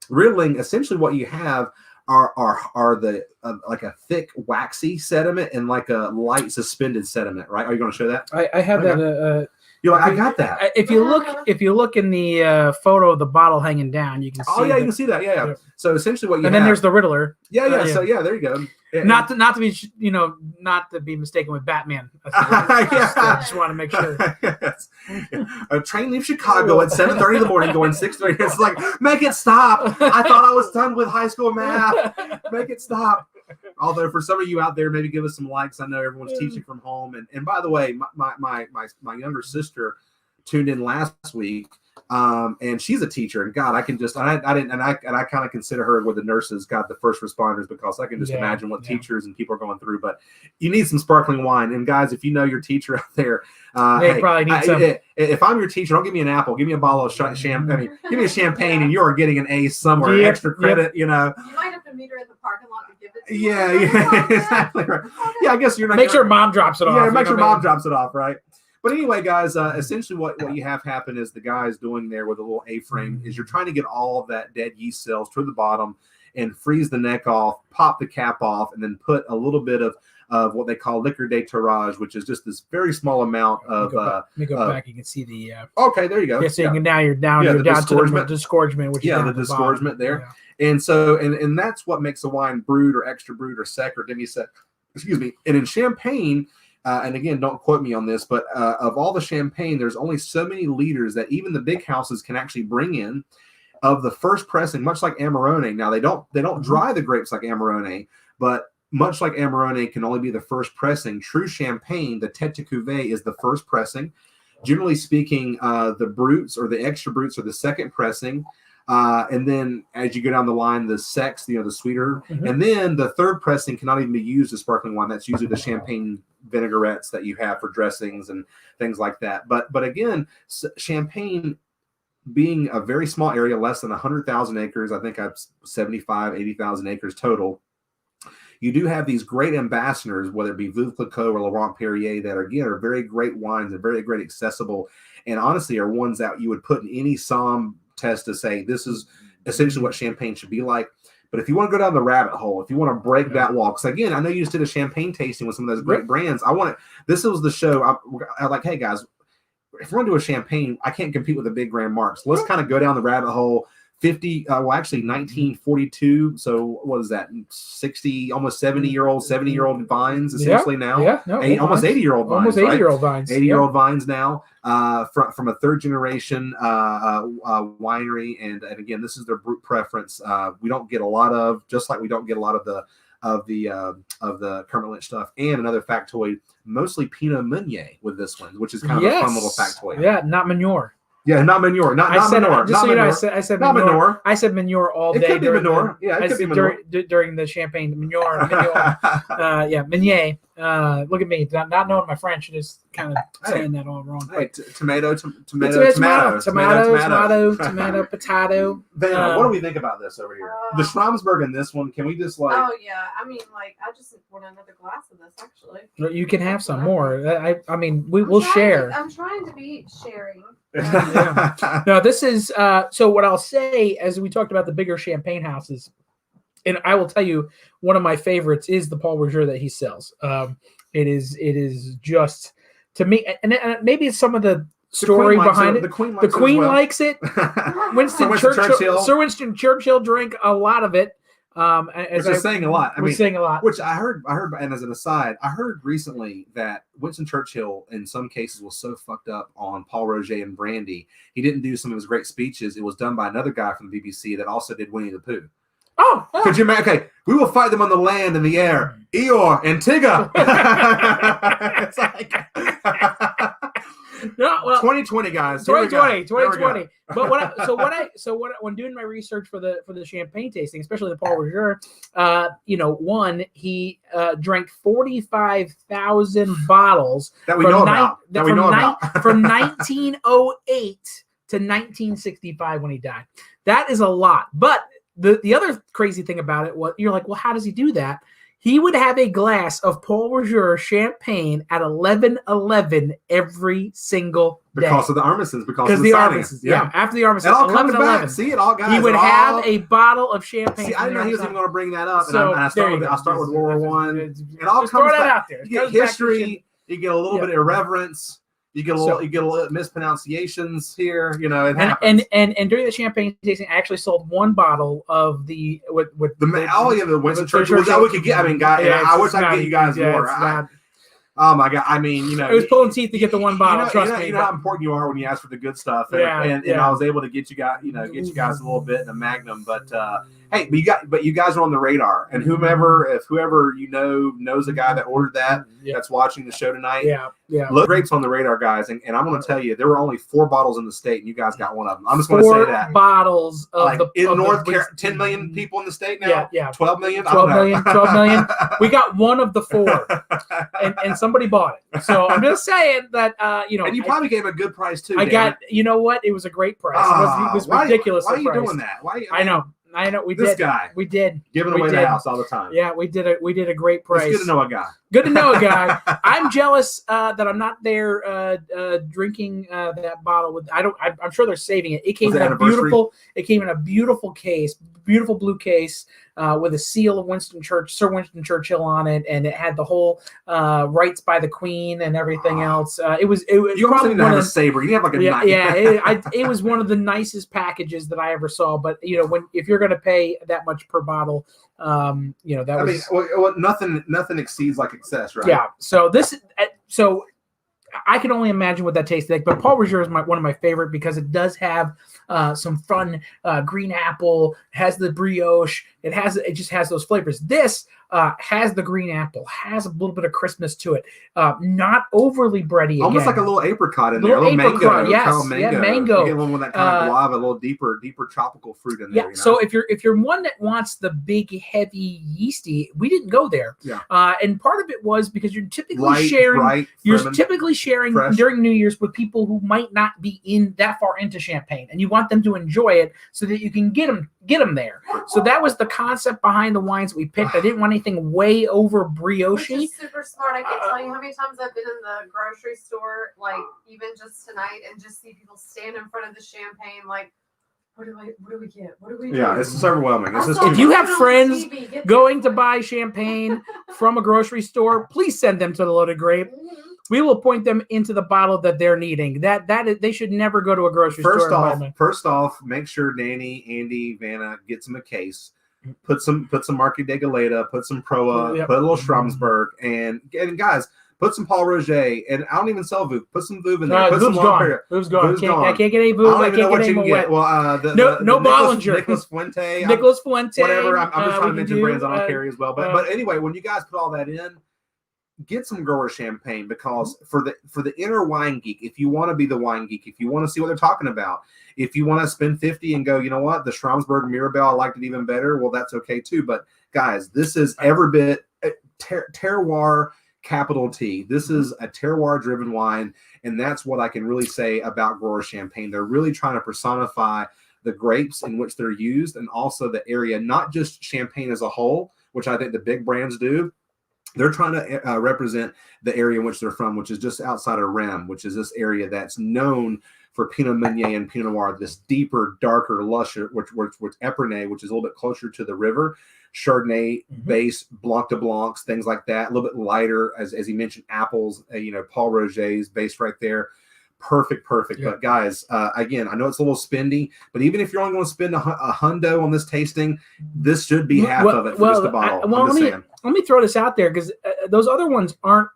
riddling, essentially what you have are the like a thick waxy sediment and like a light suspended sediment, right? Are you going to show that? I have that. You're like, I got that. If you look in the photo of the bottle hanging down, you can see. Oh yeah, you can see that. Yeah. So essentially, what you and then there's the Riddler. Yeah. So there you go. Yeah, not to be mistaken with Batman. I just want to make sure. Yes. A train leaves Chicago at 7:30 in the morning, going 6:30. It's like, make it stop. I thought I was done with high school math. Make it stop. Although for some of you out there, maybe give us some likes. I know everyone's teaching from home. And by the way, my younger sister tuned in last week. And she's a teacher, and God, I can just, I kind of consider her with the nurses, God, the first responders, because I can just imagine what teachers and people are going through. But you need some sparkling wine, and guys, if you know your teacher out there, they probably need some. If I'm your teacher, don't give me an apple, give me a bottle of champagne. Give me a champagne, and you are getting an A somewhere, extra credit. You might have to meet her in the parking lot to give it to you. Yeah, exactly right. Yeah, I guess you're not. Make sure mom drops it off. Yeah, make sure mom drops it off, right? But anyway, guys, essentially what you have happen is the guys doing there with a little A-frame is you're trying to get all of that dead yeast cells to the bottom and freeze the neck off, pop the cap off, and then put a little bit of what they call liquor de tirage, which is just this very small amount of. Let me go back. You can see the. Okay, there you go. Yeah, so now you're down. You're down to the disgorgement, which is the disgorgement there. Yeah. And so, and that's what makes a wine brut or extra brut or sec or demi-sec. Excuse me. And in Champagne, and again, don't quote me on this, but of all the Champagne, there's only so many liters that even the big houses can actually bring in of the first pressing, much like Amarone. Now they don't dry the grapes like Amarone, but much like Amarone can only be the first pressing. True Champagne, the Tête de Cuvée, is the first pressing. Generally speaking, the bruts or the extra bruts are the second pressing. And then as you go down the line, the secs, the sweeter. Mm-hmm. And then the third pressing cannot even be used as sparkling wine. That's usually the Champagne vinaigrettes that you have for dressings and things like that. But again, Champagne being a very small area, less than 100,000 acres, I think I've 75, 80,000 acres total. You do have these great ambassadors, whether it be Veuve Clicquot or Laurent Perrier, that are very great wines and very great accessible, and honestly are ones that you would put in any SOM test to say this is essentially what Champagne should be like. But if you want to go down the rabbit hole, if you want to break that wall, because again, I know you just did a Champagne tasting with some of those great brands. This was the show. I'm like, hey guys, if we're going to do a Champagne, I can't compete with the big grand marks. Let's kind of go down the rabbit hole. 1942. So what is that? 60, almost 70-year-old vines essentially now. Yeah, almost 80-year-old vines. Almost 80-year-old vines. 80-year-old vines now. From a third generation winery, and again, this is their brut preference. We don't get a lot of, just like we don't get a lot of the Kermit Lynch stuff. And another factoid, mostly Pinot Meunier with this one, which is kind of a fun little factoid. Yeah, not Manure. Yeah, not Manure. Not Manure. Just so you know, I said not Manure. I said Manure all day. It could be Manure. Yeah, it could be Manure. During the Champagne, Manure. Meunier. Look at me, not knowing my French, just kind of saying that all wrong. Hey, tomato, potato. Vanna, what do we think about this over here? The Schramsberg in this one, can we just like... Oh, yeah. I mean, like, I just want another glass of this, actually. You can have some more. I mean, we'll share. I'm trying to be sharing. No, this is so what I'll say, as we talked about the bigger Champagne houses, and I will tell you, one of my favorites is the Paul Roger that he sells. It is just, to me, and maybe it's some of the story behind it. The Queen likes it. Sir Winston Churchill drank a lot of it. Which is saying a lot. Saying a lot. Which I heard, and as an aside, I heard recently that Winston Churchill, in some cases, was so fucked up on Paul Roger and brandy, he didn't do some of his great speeches. It was done by another guy from the BBC that also did Winnie the Pooh. Oh, could you imagine? Okay, we will fight them on the land and the air. Eeyore and Tigger. It's like 2020, guys. 2020. But when doing my research for the Champagne tasting, especially the Paul Roger, he drank 45,000 bottles that we know about. From 1908 to 1965 when he died. That is a lot. But the other crazy thing about it was, you're like, well, how does he do that? He would have a glass of Paul Roger Champagne at 11:11 every single day. Because of the Armistice. Because of the Armistice. Yeah, after the Armistice. It all comes back. See, it all, guys. He would have a bottle of champagne. See, I didn't know he was even going to bring that up. So, and I start with World War I. It all comes back. Out there. You get history. You get a little bit of irreverence. You get a little mispronunciations here, it happens. And during the Champagne tasting, I actually sold one bottle of the the Winston Churchill. That we could get. I mean, guys, I wish I could get you guys more. Oh my God! I mean, it was pulling teeth to get the one bottle. Trust me. You know how important you are when you ask for the good stuff. And I was able to get you guys, a little bit in a Magnum. But hey, you guys are on the radar, and whoever knows a guy that ordered that, that's watching the show tonight. Look, grapes on the radar, guys, and I'm going to tell you, there were only 4 bottles in the state, and you guys got one of them. I'm just going to say that 4 bottles of North Carolina, 10 million people in the state now. 12 million. 12 million. We got one of the 4, and somebody bought it. So I'm just saying that and you probably gave a good price too. I got. You know what? It was a great price. It was ridiculous. Why are you doing that? I know. I know we This did. guy We did. giving We away did. the house all the time. Yeah, we did a great price. It's good to know a guy. Good to know a guy. I'm jealous that I'm not there drinking that bottle with. I'm sure they're saving it. It came Was in it a anniversary? beautiful. It came in a beautiful case, beautiful blue case with a seal of Sir Winston Churchill on it, and it had the whole rights by the Queen and everything else. It was You almost probably need to one have of a saber. You have like a yeah, knife. yeah. It was one of the nicest packages that I ever saw. But if you're going to pay that much per bottle, that I was. mean, nothing exceeds like excess, right? Yeah. So I can only imagine what that tastes like. But Paul Roger is one of my favorite because it does have some fun green apple. Has the brioche. It just has those flavors. This has the green apple. Has a little bit of crispness to it. Not overly bready. Almost again. like a little apricot in Little there. A little apricot, mango. yes. Kind of mango. Yeah, mango. You get one with that kind of guava, a little deeper tropical fruit in there. Yeah. So if you're one that wants the big, heavy, yeasty, we didn't go there. Yeah. And part of it was because you're typically light, sharing. bright, You're fresh. typically sharing during New Year's with people who might not be in that far into champagne, and you want them to enjoy it so that you can get them there. So that was the concept behind the wines that we picked. I didn't want anything way over brioche. Which is super smart. I can't tell you how many times I've been in the grocery store, like even just tonight, and just see people stand in front of the champagne, like, what do we get? What do we do? Yeah, it's overwhelming. If you have friends going to buy champagne from a grocery store, please send them to the Loaded Grape. Mm-hmm. We will point them into the bottle that they're needing. They should never go to a grocery store. First off, make sure Danny, Andy, Vanna gets them a case. Put some Marque de Galeta, put some Proa, Yep. put a little Stromsberg, and guys, put some Paul Roger. And I don't even sell Veuve. Put some Veuve in there. Put some Veuve's gone. I can't get any Veuve. I don't even know what you can get. Well, no Bollinger. Nicholas Fuente. Nicholas Fuente. Whatever. I'm just trying to mention brands I don't carry as well. But anyway, when you guys put all that in, get some grower champagne, because for the inner wine geek, if you want to be the wine geek, if you want to see what they're talking about, if you want to spend 50 and go, you know what, the Stromsberg Mirabelle, I liked it even better, well, that's okay too. But guys, this is every bit terroir, capital T. This is a terroir driven wine, and that's what I can really say about grower champagne. They're really trying to personify the grapes in which they're used, and also the area, not just Champagne as a whole, which I think the big brands do. They're trying to represent the area in which they're from, which is just outside of Rheims, which is this area that's known for Pinot Meunier and Pinot Noir, this deeper, darker, lusher, which Epernay, which is a little bit closer to the river, Chardonnay base, Blanc de Blancs, things like that, a little bit lighter, as he mentioned, apples, Paul Roger's base right there. Perfect. Yeah. But guys, again, I know it's a little spendy, but even if you're only going to spend a hundo on this tasting, this should be half of it for just the bottle. Let me throw this out there, because those other ones aren't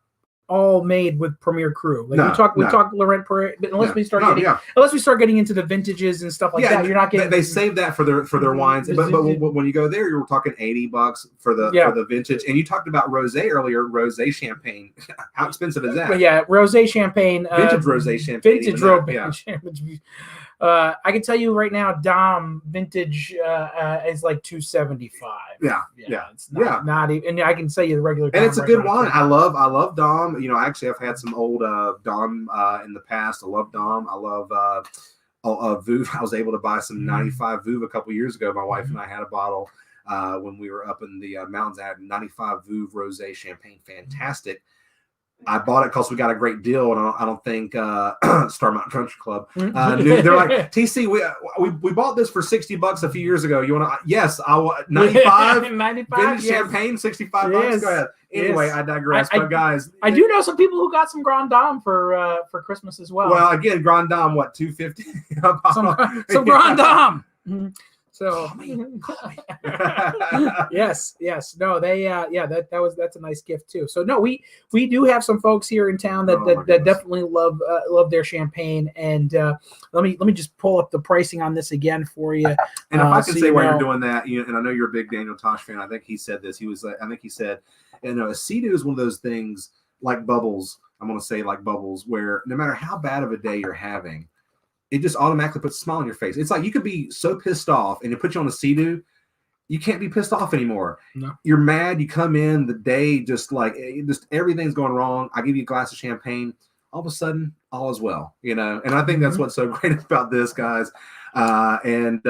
all made with Premier Cru. Like we talk Laurent Perrier, but unless we start getting into the vintages and stuff like that, you're not getting. They save that for their wines, but when you go there, you're talking $80 for the vintage. And you talked about rosé earlier. Rosé champagne, how expensive is that? But yeah, rosé champagne, vintage rosé champagne, champagne. I can tell you right now, Dom vintage is like $275. Yeah. It's not even. And I can tell you the regular. And it's a good wine. I love Dom. Actually, I've had some old Dom in the past. I love Dom. I love Veuve. I was able to buy some 95 Veuve a couple years ago. My wife and I had a bottle when we were up in the mountains. I had 95 Veuve rosé champagne. Fantastic. I bought it because we got a great deal, and I don't think Star Mountain Country Club knew. They're like, TC, we bought this for $60 a few years ago. You want to? Yes, I want 95 vintage champagne, $65. Go ahead. Anyway, I digress. But guys, I do know some people who got some Grand Dame for Christmas as well. Well, again, Grand Dame, what, $250? some Grand Dame. So yes, no, that's a nice gift too. So no, we do have some folks here in town that definitely love their champagne, and let me just pull up the pricing on this again for you. And if I can say while you're doing that, and I know you're a big Daniel Tosh fan, I think he said this. I think he said, a Sea-Doo is one of those things like bubbles. I'm going to say like bubbles, where no matter how bad of a day you're having, it just automatically puts a smile on your face. It's like you could be so pissed off, and it puts you on a Sea-Doo, you can't be pissed off anymore. No. You're mad. You come in the day just everything's going wrong. I give you a glass of champagne, all of a sudden, all is well, you know. And I think that's what's so great about this, guys. And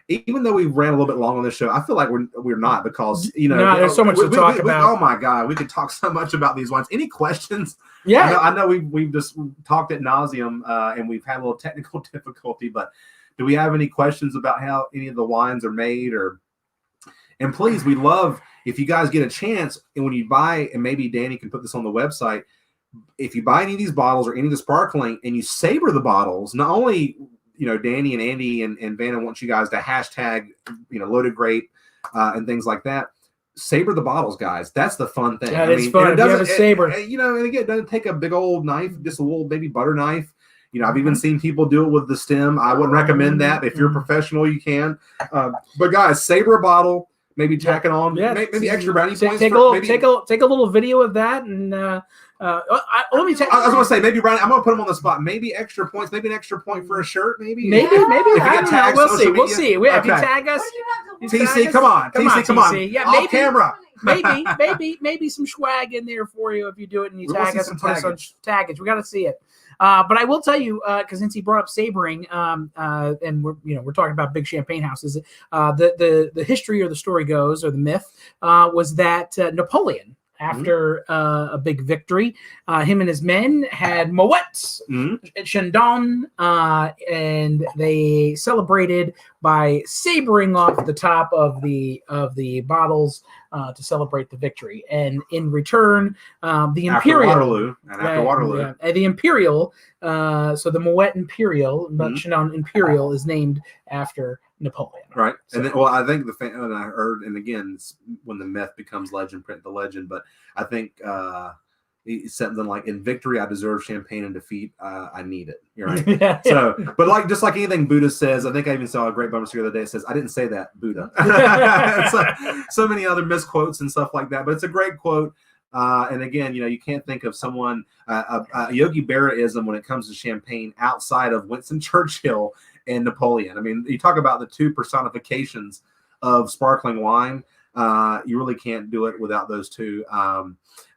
even though we ran a little bit long on this show, I feel like we're not, because there's so much to talk about. Oh my God, we could talk so much about these wines. Any questions? Yeah, I know we've just talked at nauseum, and we've had a little technical difficulty, but do we have any questions about how any of the wines are made? And please, we love if you guys get a chance, and when you buy, and maybe Danny can put this on the website, if you buy any of these bottles or any of the sparkling and you savor the bottles, not only Danny and Andy and Vanna want you guys to hashtag, Loaded Grape and things like that. Saber the bottles, guys. That's the fun thing. Yeah, it's fun. If you have a saber. And again, it doesn't take a big old knife, just a little baby butter knife. I've even seen people do it with the stem. I wouldn't recommend that. If you're a professional, you can. But guys, saber a bottle, maybe tack it on, maybe extra brownie points. Take a little video of that, and let me take. I was going to say maybe brownie. I'm going to put them on the spot. Maybe extra points. Maybe an extra point for a shirt. Maybe. If you get tagged, we'll see. If you tag us, TC, come on. Yeah, off camera. maybe some swag in there for you if you do it and you tag us and put us on taggage. We got to see it. But I will tell you, because since he brought up sabering, and we're talking about big champagne houses, the history or the story goes, or the myth, was that Napoleon, after a big victory, him and his men had Moët at Chandon, and they celebrated by sabering off the top of the bottles to celebrate the victory. And in return, the Imperial, after Waterloo, the Imperial, so the Moët Imperial, but Chandon Imperial is named after Napoleon. Right. So, and then, I think and I heard, and again, it's when the myth becomes legend, print the legend, but I think it's something like, in victory, I deserve champagne. In defeat, I need it. You're right. So, but just like anything Buddha says, I think I even saw a great bumper sticker the other day. It says, I didn't say that, Buddha. So many other misquotes and stuff like that, but it's a great quote. And again, you can't think of someone, a Yogi Berra-ism when it comes to champagne outside of Winston Churchill and Napoleon. I mean, you talk about the two personifications of sparkling wine. You really can't do it without those two.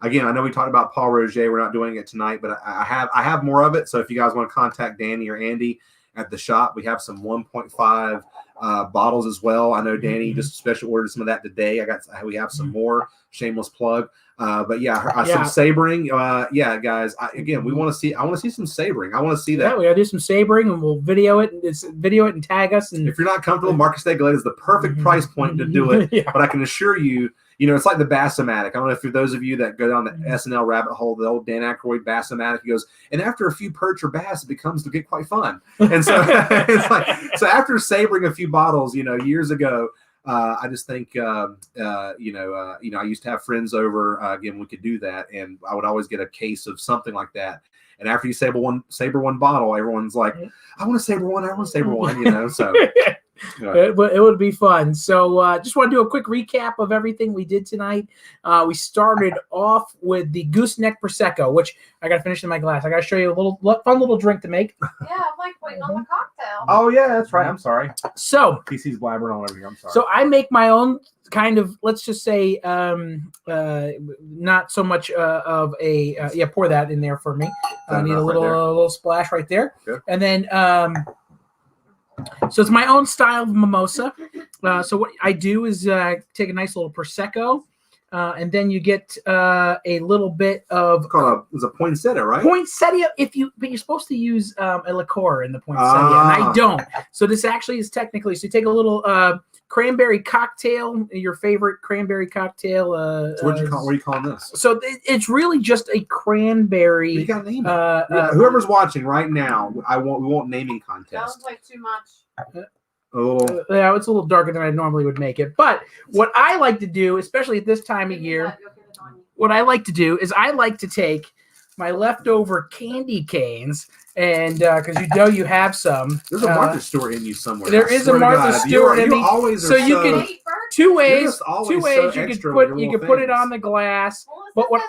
Again, I know we talked about Paul Roger. We're not doing it tonight, but I have more of it. So if you guys want to contact Danny or Andy at the shop, we have some 1.5 bottles as well. I know Danny just special ordered some of that today. We have some more. Shameless plug. But some sabering. Guys. We want to see. I want to see some sabering. I want to see that. Yeah, we gotta do some sabering, and we'll video it and tag us. And if you're not comfortable, Marcus de Glade is the perfect price point to do it. But I can assure you, it's like the Bassomatic. I don't know if for those of you that go down the SNL rabbit hole, the old Dan Aykroyd Bassomatic, he goes, and after a few perch or bass, it becomes to get quite fun. And so it's like, so after sabering a few bottles, years ago. I just think, I used to have friends over. Again, we could do that, and I would always get a case of something like that. And after you saber one bottle, everyone's like, "I want to saber one. I want to saber one." So it would be fun. So just want to do a quick recap of everything we did tonight. We started off with the Gooseneck Prosecco, which I got to finish in my glass. I got to show you a fun little drink to make. Yeah, I'm like waiting on the cocktail. Oh yeah, that's right. I'm sorry. So TC's blabbering all over here. I'm sorry. So I make my own kind of, let's just say, not so much of a pour that in there for me. I need a little splash right there. Good. And then so it's my own style of mimosa. So what I do is take a nice little Prosecco, and then you get a little bit of. It's a poinsettia, right? Poinsettia. But you're supposed to use a liqueur in the poinsettia, and I don't. So this actually is technically. So you take a little cranberry cocktail, your favorite cranberry cocktail. So what are you calling this? So it's really just a cranberry. You got to name it. Whoever's watching right now, we won't naming contest. Sounds like too much. It's a little darker than I normally would make it. But what I like to do, especially at this time of year, what I like to do is I like to take my leftover candy canes, and because you have some. There's a Martha Stewart in you somewhere. There is a Martha Stewart in me. So you can two ways you can put it on the glass. But what?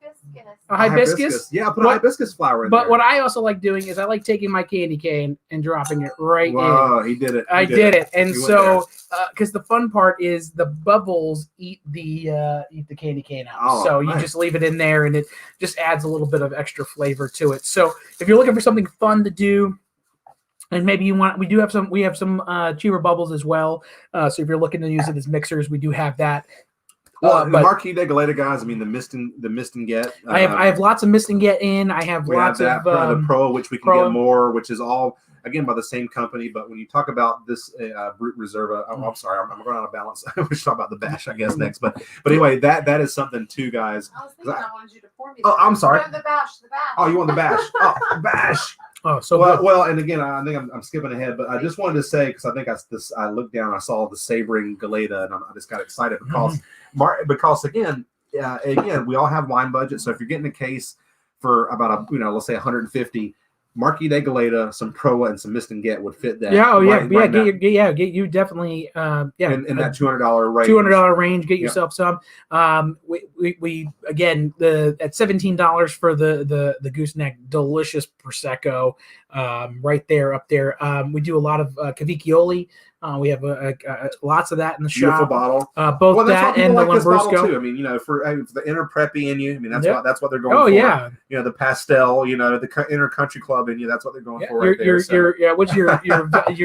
It's A hibiscus. Yeah, I put a hibiscus flower in But there. what I also like doing is I like taking my candy cane and dropping it right in. Whoa, he did it. I did it. And He went so, because the fun part is the bubbles eat the candy cane out. Oh, so you nice. just leave it in there, and it just adds a little bit of extra flavor to it. So if you're looking for something fun to do, and maybe you want, we have some cheaper bubbles as well. So if you're looking to use it as mixers, we do have that. Well, the Marquis de Galeta guys. I mean, the mist and get. I have lots of mist and get in. I have lots of the Pro, which we can get more, which is all again by the same company. But when you talk about this Brute Reserva, I'm sorry, I'm going out of balance. We should talk about the Bash, I guess, next. But anyway, that is something too, guys. I was thinking I wanted you to pour me. Oh, I'm sorry. No, the Bash. Oh, you want the Bash? Oh, Bash. Oh, so well, and again, I think I'm skipping ahead, but I just wanted to say because I think I looked down, I saw the Sabering Galeta, and I just got excited because again, we all have wine budget. So if you're getting a case for about let's say 150, Marquis de Galeta, some Proa, and some Mist and Get would fit that. Get you definitely in that $200 range. $200 range, get yourself some. We again at $17 for the gooseneck, delicious prosecco, right there up there. We do a lot of Cavicchioli. We have lots of that in the Beautiful shop. bottle. Both that and the Lambrusco too. I mean, for the inner preppy in you. I mean, that's what they're going for. Oh yeah. The pastel. The inner country club in you. That's what they're going for right there. What's your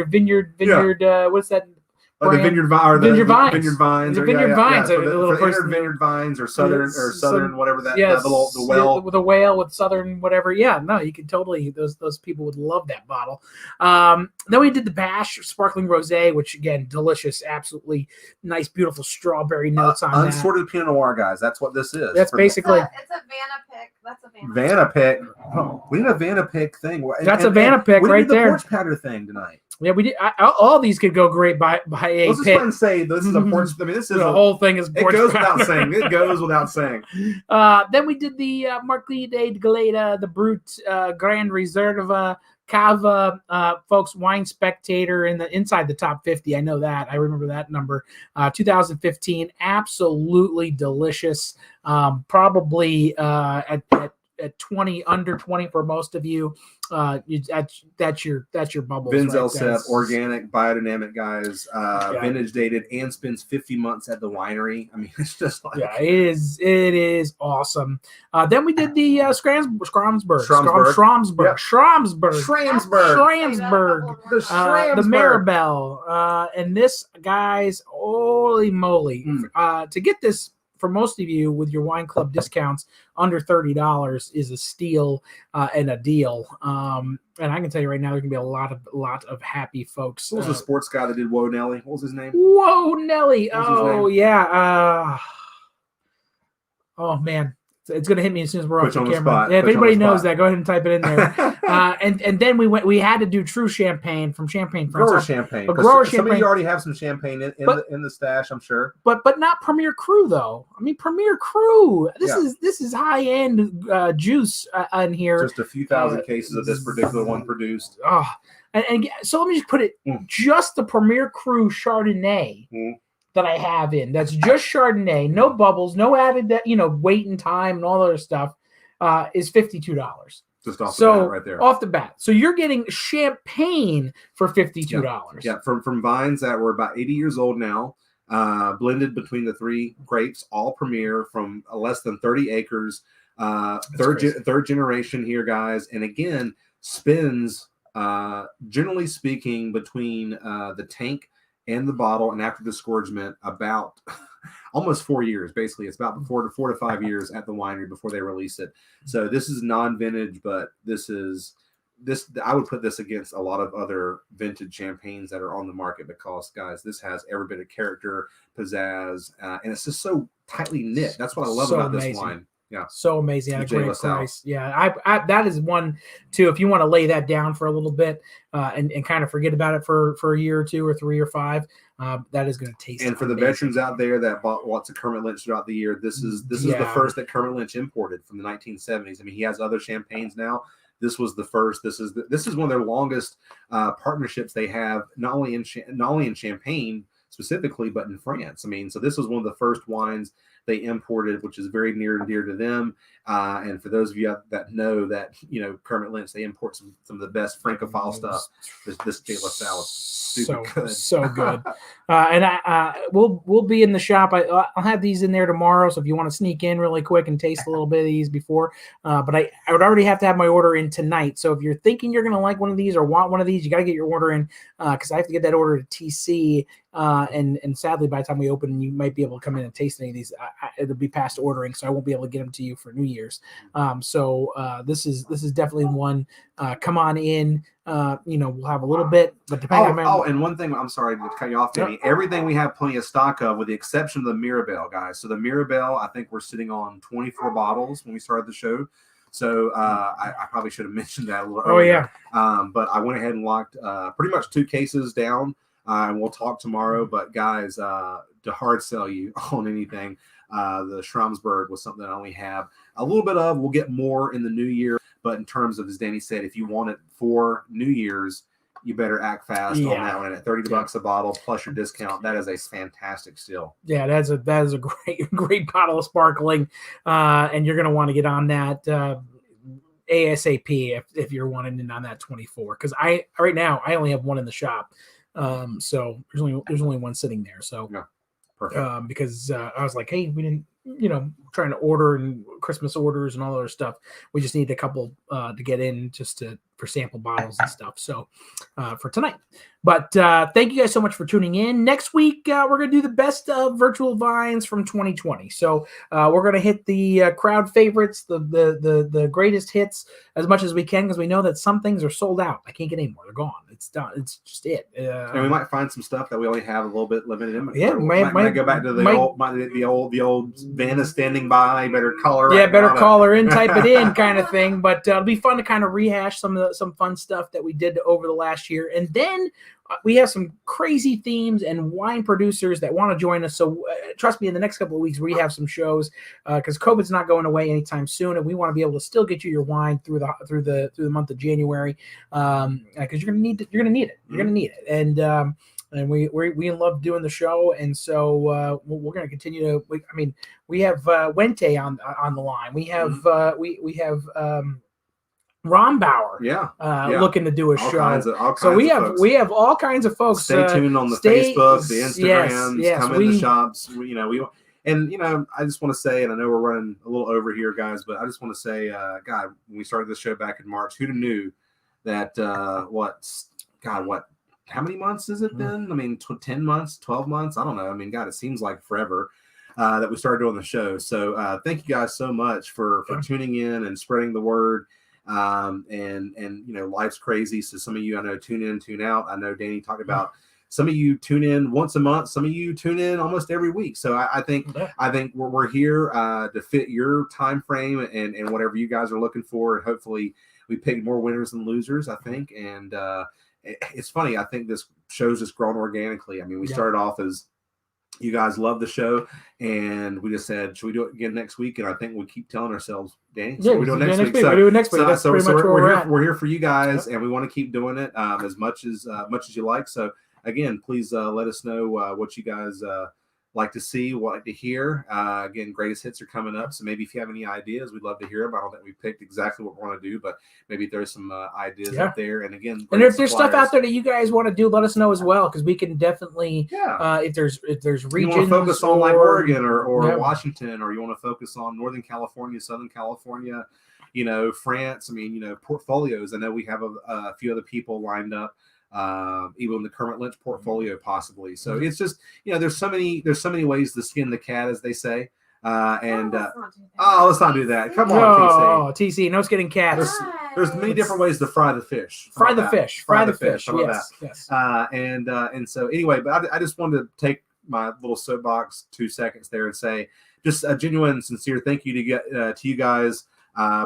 vineyard? What's that? The Vineyard Vines. Vineyard Vines. The Vineyard Vines. For Vineyard Vines or Southern, whatever that. The well with a whale with Southern whatever. Yeah, no, you could totally. Those people would love that bottle. Then we did the Bash Sparkling Rosé, which again, delicious, absolutely nice, beautiful strawberry notes on that. Unsorted Pinot Noir, guys. That's what this is. That's basically. It's a Vanna Pick. That's a Vanna Pick. Oh, we need a Vanna Pick thing. That's a Vanna Pick right there. We did the porch powder thing tonight. Yeah, we did. All these could go great by a Let's pick. just say this is a porch. I mean, this is the whole thing is. It goes without saying. It goes without saying. Then we did the Marquis de Galeta, the Brute Grand Reserva, Cava, folks. Wine Spectator inside the top 50. I know that. I remember that number. 2015, absolutely delicious. Probably at 20, under 20 for most of you. That's your bubbles. Vinz right Elsef, organic, biodynamic, guys. Vintage dated and spends 50 months at the winery. I mean, it's just like it is awesome. Then we did the Schramsberg, the Maribel, and this, guys, holy moly! To get this. For most of you, with your wine club discounts, under $30 is a steal and a deal. And I can tell you right now, there's gonna be a lot of happy folks. What was the sports guy that did Whoa Nelly? What was his name? Whoa Nelly! Oh yeah. Oh man. It's going to hit me as soon as we're off the camera. Yeah, if anybody knows that, go ahead and type it in there. And then we had to do True Champagne from Champagne France. Grower Champagne. Some of you already have some champagne in the stash, I'm sure. But not Premier Cru though. I mean Premier Cru. This is high end juice in here. Just a few thousand cases of this particular one produced. Oh, and so let me just put it. Just the Premier Cru Chardonnay. That I have in. That's just Chardonnay, no bubbles, no added wait and time and all that other stuff, is $52. Just off the bat right there. Off the bat. So you're getting champagne for $52. Yeah, from vines that were about 80 years old now, blended between the three grapes, all Premier from less than 30 acres, third generation here, guys. And again, spins, generally speaking, between the tank and the bottle, and after disgorgement, about almost 4 years. Basically, it's about 4 to 5 years at the winery before they release it. So this is non-vintage, but this. I would put this against a lot of other vintage champagnes that are on the market because, guys, this has every bit of character, pizzazz, and it's just so tightly knit. That's what I love about this wine. Yeah, so amazing at a great price. Yeah, I that is one too. If you want to lay that down for a little bit and kind of forget about it for a year or two or 3 or 5, that is going to taste. And for the veterans out there that bought lots of Kermit Lynch throughout the year, this is the first that Kermit Lynch imported from the 1970s. I mean, he has other champagnes now. This was the first. This is one of their longest partnerships they have, not only in Champagne specifically, but in France. I mean, so this was one of the first wines they imported, which is very near and dear to them. And for those of you that know that, Kermit Lynch, they import some of the best Francophile stuff. This Jayla salad, so good. And we'll be in the shop. I'll have these in there tomorrow. So if you want to sneak in really quick and taste a little bit of these before, but I would already have to have my order in tonight. So if you're thinking you're going to like one of these or want one of these, you got to get your order in, because I have to get that order to TC. And sadly, by the time we open, you might be able to come in and taste any of these. It'll be past ordering, so I won't be able to get them to you for New Year's. So this is definitely one. Come on in. We'll have a little bit, but depending on and one thing, I'm sorry to cut you off, Danny. Everything we have plenty of stock of, with the exception of the Mirabelle, guys. So the Mirabelle, I think we're sitting on 24 bottles when we started the show. So I probably should have mentioned that a little earlier. But I went ahead and locked pretty much 2 cases down. And we'll talk tomorrow. But guys, to hard sell you on anything, the Schramsberg was something I only have a little bit of. We'll get more in the new year. But in terms of, as Danny said, if you want it for New Year's, you better act fast on that one. At $30 a bottle plus your discount, that is a fantastic steal. Yeah, that is a great bottle of sparkling, and you're going to want to get on that ASAP if you're wanting in on that 24. Because right now I only have one in the shop, so there's only one sitting there. So yeah, perfect. Because I was like, hey, we didn't. Trying to order and Christmas orders and all other stuff. We just need a couple to get in for sample bottles and stuff. So for tonight. But thank you guys so much for tuning in. Next week, we're going to do the best of virtual vines from 2020. So we're going to hit the crowd favorites, the greatest hits as much as we can, because we know that some things are sold out. I can't get any more. They're gone. It's done. It's just it. And we might find some stuff that we only have a little bit limited inventory. Yeah, might go back to the old van is standing by. Better color. Yeah, better call her in, type it in, kind of thing. But it'll be fun to kind of rehash some fun stuff that we did over the last year, and then we have some crazy themes and wine producers that want to join us. So trust me, in the next couple of weeks, we have some shows because COVID's not going away anytime soon, and we want to be able to still get you your wine through the month of January because you're gonna need it. You're gonna need it, and we love doing the show, and so we're going to continue to. We have Wente on the line. We have we have Rombauer, looking to do a show. So we have all kinds of folks. Stay tuned on the Facebook, the Instagrams, come in the shops. I just want to say, and I know we're running a little over here, guys, but I just want to say, God, when we started the show back in March, who'd have knew that? How many months has it been? 10 months, 12 months? I don't know. God, it seems like forever that we started doing the show. So thank you guys so much for tuning in and spreading the word. Life's crazy. So some of you I know tune in, tune out. I know Danny talked about some of you tune in once a month. Some of you tune in almost every week. So I think we're here to fit your time frame and whatever you guys are looking for. And hopefully we pick more winners than losers, I think. And it's funny. I think this show's just grown organically. We started off as you guys love the show, and we just said, should we do it again next week? And I think we keep telling ourselves, Danny, so we're doing next week. We're doing next week. That's pretty much where we're at. We're here for you guys, and we want to keep doing it as much as you like. So again, please let us know what you guys like to see, like to hear. Again, greatest hits are coming up, so maybe if you have any ideas, we'd love to hear them. I don't think we picked exactly what we want to do, but maybe there's some ideas out there. And again, and if there's stuff out there that you guys want to do, let us know as well, because we can definitely if there's regions, you want to focus on like Oregon or Washington, or you want to focus on Northern California, Southern California, France. Portfolios. I know we have a few other people lined up. Even the Kermit Lynch portfolio possibly. So it's just, there's so many ways to skin the cat, as they say. Let's not do that. Come on, TC. No skinning cats. There's many different ways to fry the fish. Fry the fish. Yes. And so anyway, but I just wanted to take my little soapbox 2 seconds there and say just a genuine, sincere thank you to you guys.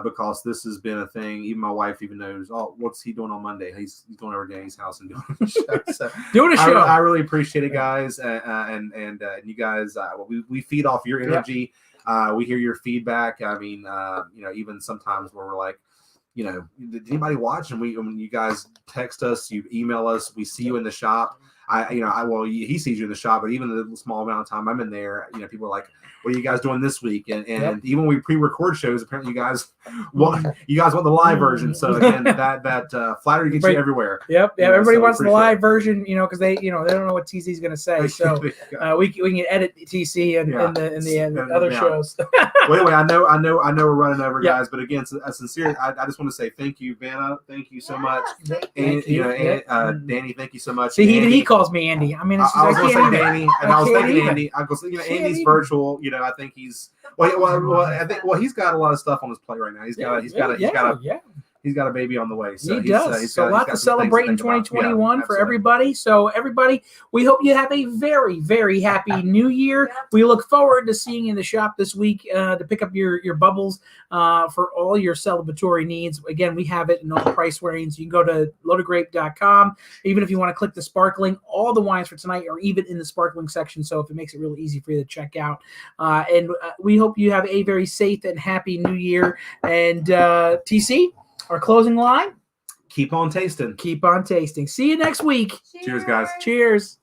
Because this has been a thing. Even my wife even knows, what's he doing on Monday? He's going over to Danny's house and doing a show. So doing a show. I really appreciate it, guys. And you guys, we feed off your energy. We hear your feedback. Even sometimes where we're like, did anybody watch? And when you guys text us, you email us, we see you in the shop. He sees you in the shop, but even the small amount of time I'm in there, people are like, what are you guys doing this week? And Yep. even when we pre-record shows, apparently you guys want the live version. So again, that flattery gets you everywhere. Yep. Yeah. You know, Everybody so we wants the appreciate live it. version, because they don't know what TC's going to say. So we can edit TC and the other shows. Well, anyway, I know we're running over, Yeah. guys. But again, a sincere, I just want to say thank you, Vanna. Thank you so much. Thank And you. Danny, thank you so much. See, even Andy, he calls me Andy. I mean, it's I was just, going to say can't Danny, and I was can't thinking even. Andy. I was thinking Can't Andy's even. virtual. I think he's he's got a lot of stuff on his plate right now. He's got a baby on the way. So he does. So a lot to celebrate in 2021 for everybody. So everybody, we hope you have a very, very happy New Year. Yeah. We look forward to seeing you in the shop this week to pick up your bubbles for all your celebratory needs. Again, we have it in all price ranges. You can go to loadedgrape.com. Even if you want to click the sparkling, all the wines for tonight are even in the sparkling section. So if it makes it really easy for you to check out. And we hope you have a very safe and happy New Year. And TC, our closing line, Keep on tasting. keep on tasting. See you next week. Cheers, guys. Cheers.